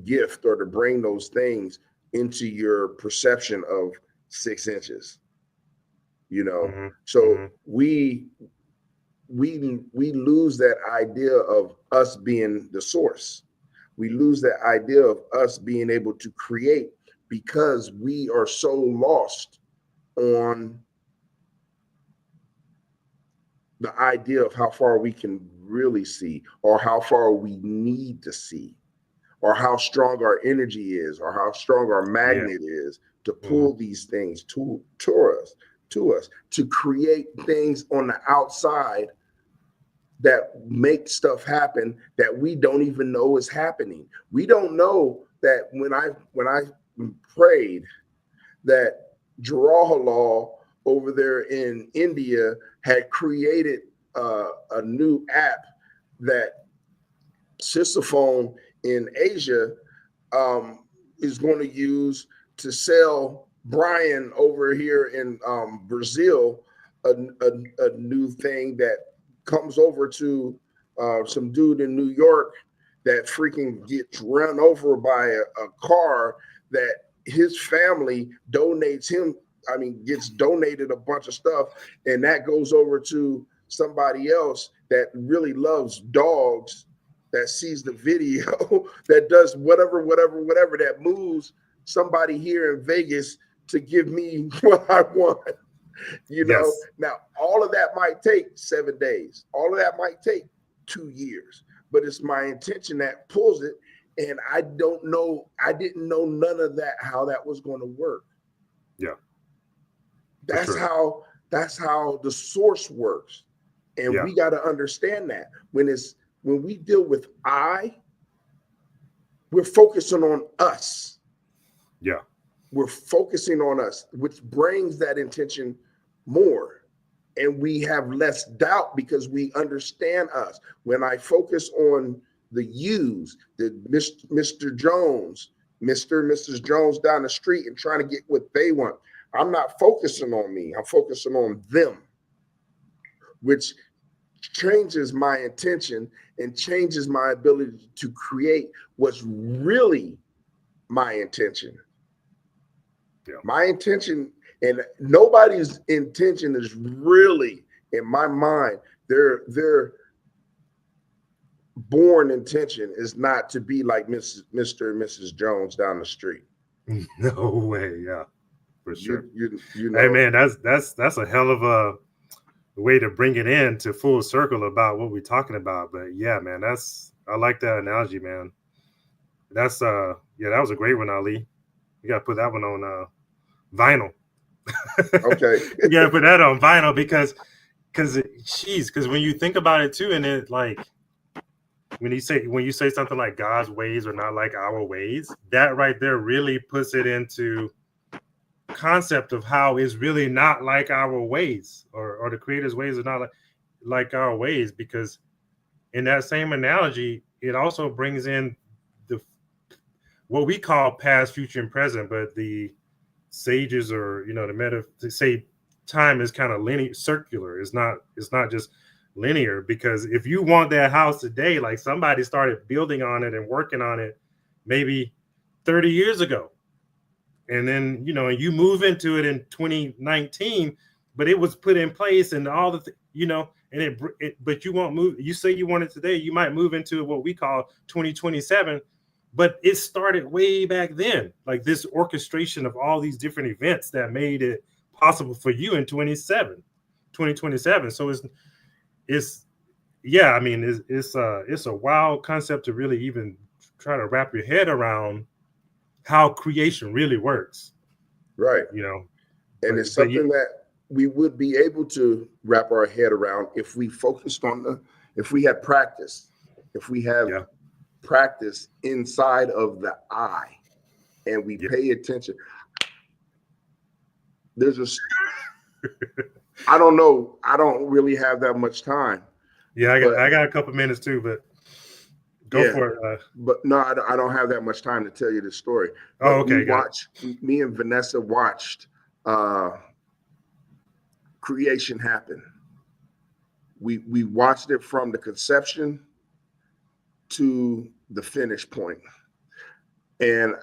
gift or to bring those things into your perception of 6 inches, you know. Mm-hmm. So mm-hmm. we lose that idea of us being the source. We lose that idea of us being able to create because we are so lost on the idea of how far we can really see, or how far we need to see, or how strong our energy is, or how strong our magnet is to pull these things to us, to create things on the outside that make stuff happen that we don't even know is happening. We don't know that when I prayed that Jawaharlal over there in India had created a new app that Sisophone in Asia is going to use to sell Brian over here in Brazil a new thing that comes over to some dude in New York that freaking gets run over by a car that his family donates him. I mean, gets donated a bunch of stuff, and that goes over to somebody else that really loves dogs, that sees the video, that does whatever, that moves somebody here in Vegas to give me what I want. You know, now all of that might take 7 days. All of that might take 2 years, but it's my intention that pulls it. And I didn't know none of that, how that was going to work. Yeah. That's how the source works. And we got to understand that when we deal with we're focusing on us. Yeah. We're focusing on us, which brings that intention more. And we have less doubt because we understand us. When I focus on the yous, the Mr. Jones, Mr. and Mrs. Jones down the street and trying to get what they want. I'm not focusing on me. I'm focusing on them, which changes my intention and changes my ability to create what's really my intention. Yeah. My intention, and nobody's intention is really, in my mind, their born intention is not to be like Mr. and Mrs. Jones down the street. No way. Yeah, for sure. You know, Hey man, that's a hell of a way to bring it in to full circle about what we're talking about. But yeah, man, I like that analogy, man. That's yeah, that was a great one, Ali. You gotta put that one on vinyl. okay. You gotta put that on vinyl because when you think about it too, and it like when you say something like God's ways are not like our ways, that right there really puts it into concept of how it's really not like our ways, or the creator's ways are not like our ways, because in that same analogy, it also brings in the what we call past, future, and present, but the sages, or the meta, to say time is kind of linear, circular. It's not just linear, because if you want that house today, like somebody started building on it and working on it maybe 30 years ago, and then you move into it in 2019, but it was put in place and all the and but you won't move. You say you want it today, you might move into what we call 2027, but it started way back then, like this orchestration of all these different events that made it possible for you in 2027. So it's yeah, I mean, it's a wild concept to really even try to wrap your head around how creation really works, Right. And it's something that we would be able to wrap our head around if we focused on if we had practice, if we have practice inside of the eye, and we pay attention. There's I don't know. I don't really have that much time. Yeah, I got a couple minutes too, but go for it. But no, I don't have that much time to tell you the story. Oh, okay. Me and Vanessa watched creation happen. We watched it from the conception to the finish point, and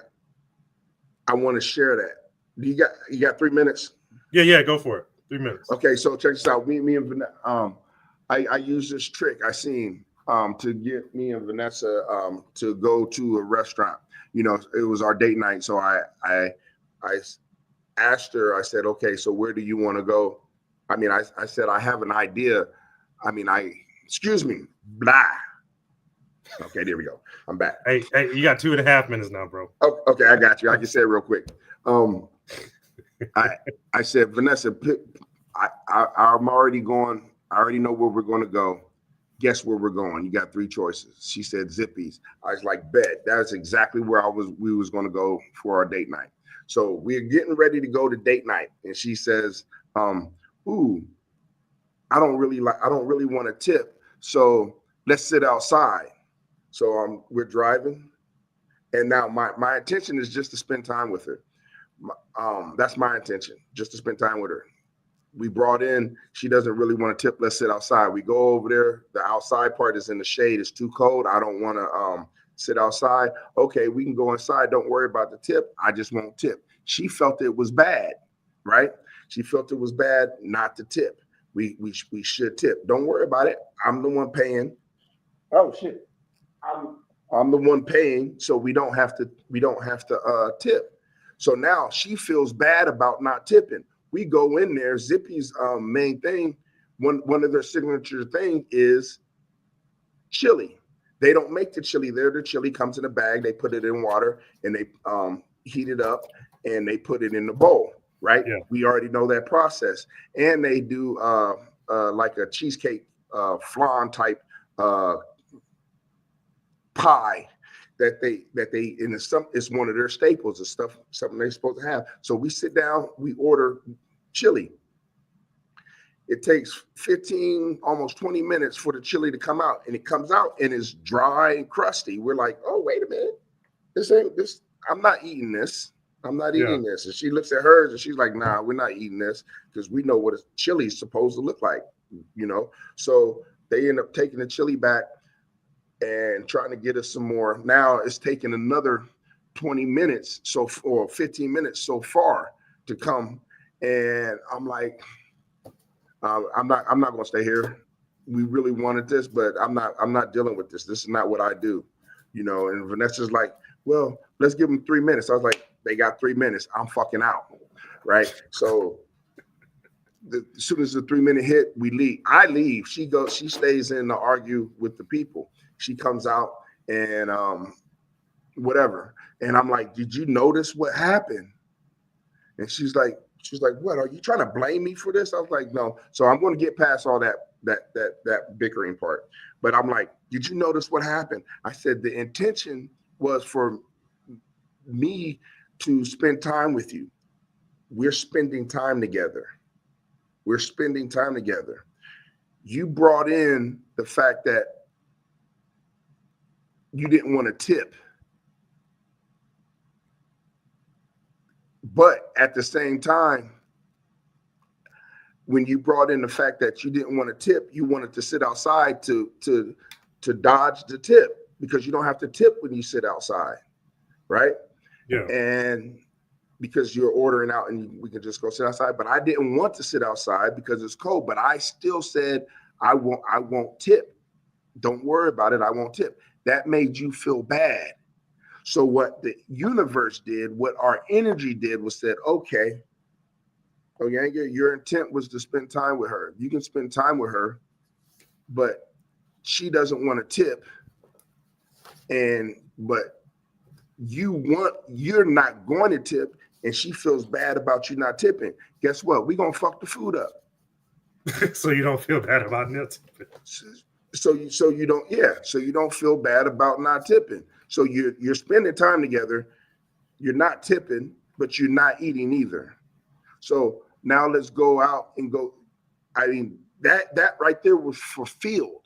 I want to share that. You got 3 minutes? Yeah, go for it. 3 minutes. Okay, so check this out. Me and Vanessa, I use this trick I seen to get me and Vanessa to go to a restaurant. It was our date night, so I asked her. I said, "Okay, so where do you want to go?" I mean, I said I have an idea. I mean, excuse me, blah. Okay, there we go. I'm back. Hey, you got 2.5 minutes now, bro. Oh, okay, I got you. I can say it real quick. I said, Vanessa, I'm already going. I already know where we're going to go. Guess where we're going? You got 3 choices. She said Zippy's. I was like, bet. That's exactly where we was going to go for our date night. So we're getting ready to go to date night, and she says, "Ooh, I don't really want to tip. So let's sit outside." So we're driving, and now my intention is just to spend time with her. That's my intention, just to spend time with her. We brought in, she doesn't really want to tip. Let's sit outside. We go over there. The outside part is in the shade. It's too cold. I don't want to sit outside. Okay, we can go inside. Don't worry about the tip. I just won't tip. She felt it was bad, right? She felt it was bad not to tip. We should tip. Don't worry about it. I'm the one paying. Oh shit. I'm the one paying, so we don't have to tip. So now she feels bad about not tipping. We go in there. Zippy's main thing, one of their signature thing is chili. They don't make the chili there. The chili comes in a bag. They put it in water and they heat it up and they put it in the bowl. Right? Yeah. We already know that process. And they do like a cheesecake flan type pie that they and it's one of their staples. It's something they're supposed to have. So we sit down, we order chili. it takes 15, almost 20 minutes for the chili to come out, and it comes out and it's dry and crusty. We're like, oh, wait a minute. This. I'm not eating this. I'm not eating this. And she looks at hers and she's like, nah, we're not eating this because we know what a chili is supposed to look like, you know? So they end up taking the chili back and trying to get us some more. Now it's taking another 20 minutes or 15 minutes so far to come. And I'm like, I'm not going to stay here. We really wanted this, but I'm not dealing with this. This is not what I do, you know? And Vanessa's like, well, let's give them 3 minutes. I was like, they got 3 minutes. I'm fucking out, right? So as soon as the 3 minute hit, we leave. I leave. She stays in to argue with the people. She comes out and whatever. And I'm like, did you notice what happened? And she's like, what? Are you trying to blame me for this? I was like, no. So I'm going to get past all that bickering part. But I'm like, did you notice what happened? I said the intention was for me to spend time with you. We're spending time together. You brought in the fact that you didn't want to tip. But at the same time, when you brought in the fact that you didn't want to tip, you wanted to sit outside to dodge the tip, because you don't have to tip when you sit outside, right? Yeah. And because you're ordering out and we can just go sit outside. But I didn't want to sit outside because it's cold. But I still said, I won't tip. Don't worry about it. I won't tip. That made you feel bad. So what the universe did, what our energy did, was said, okay, your intent was to spend time with her. You can spend time with her, but she doesn't want to tip. But you're not going to tip, and she feels bad about you not tipping. Guess what? We're gonna fuck the food up. So you don't feel bad about not tipping. So you don't feel bad about not tipping. So you're spending time together. You're not tipping, but you're not eating either. So now let's go out and go. I mean, that right there was fulfilled.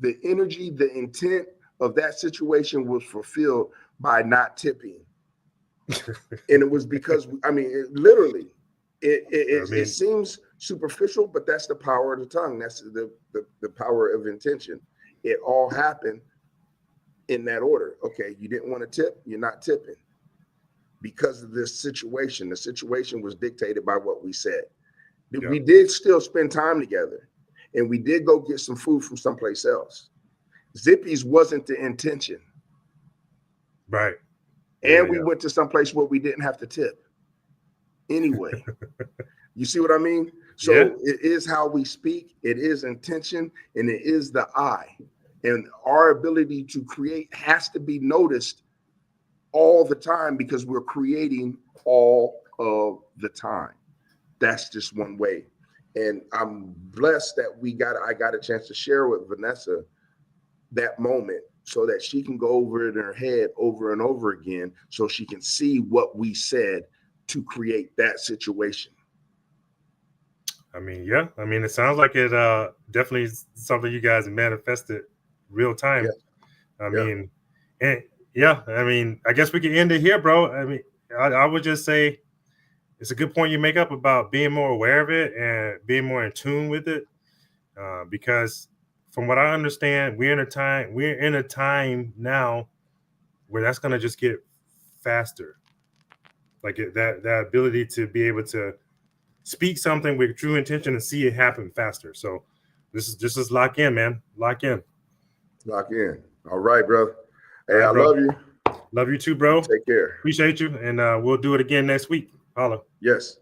The energy, the intent of that situation was fulfilled by not tipping. And it was because, it seems superficial, but that's the power of the tongue. That's the power of intention. It all happened in that order. Okay, you didn't want to tip, you're not tipping. Because of this situation, the situation was dictated by what we said. Yeah. We did still spend time together, and we did go get some food from someplace else. Zippy's wasn't the intention. Right. And we went to someplace where we didn't have to tip. Anyway, you see what I mean? So it is how we speak, it is intention, and it is the I. And our ability to create has to be noticed all the time, because we're creating all of the time. That's just one way. And I'm blessed that I got a chance to share with Vanessa that moment, so that she can go over it in her head over and over again, so she can see what we said to create that situation. I mean, it sounds like it definitely is something you guys manifested real time. I guess we can end it here, bro. I mean, I would just say it's a good point you make up about being more aware of it and being more in tune with it, because from what I understand, we're in a time now where that's going to just get faster. Like that ability to be able to speak something with true intention and see it happen faster. So this is just lock in, man. Lock in. All right, brother. Hey, I love you. Love you too, bro. Take care. Appreciate you. And we'll do it again next week. Holla. Yes.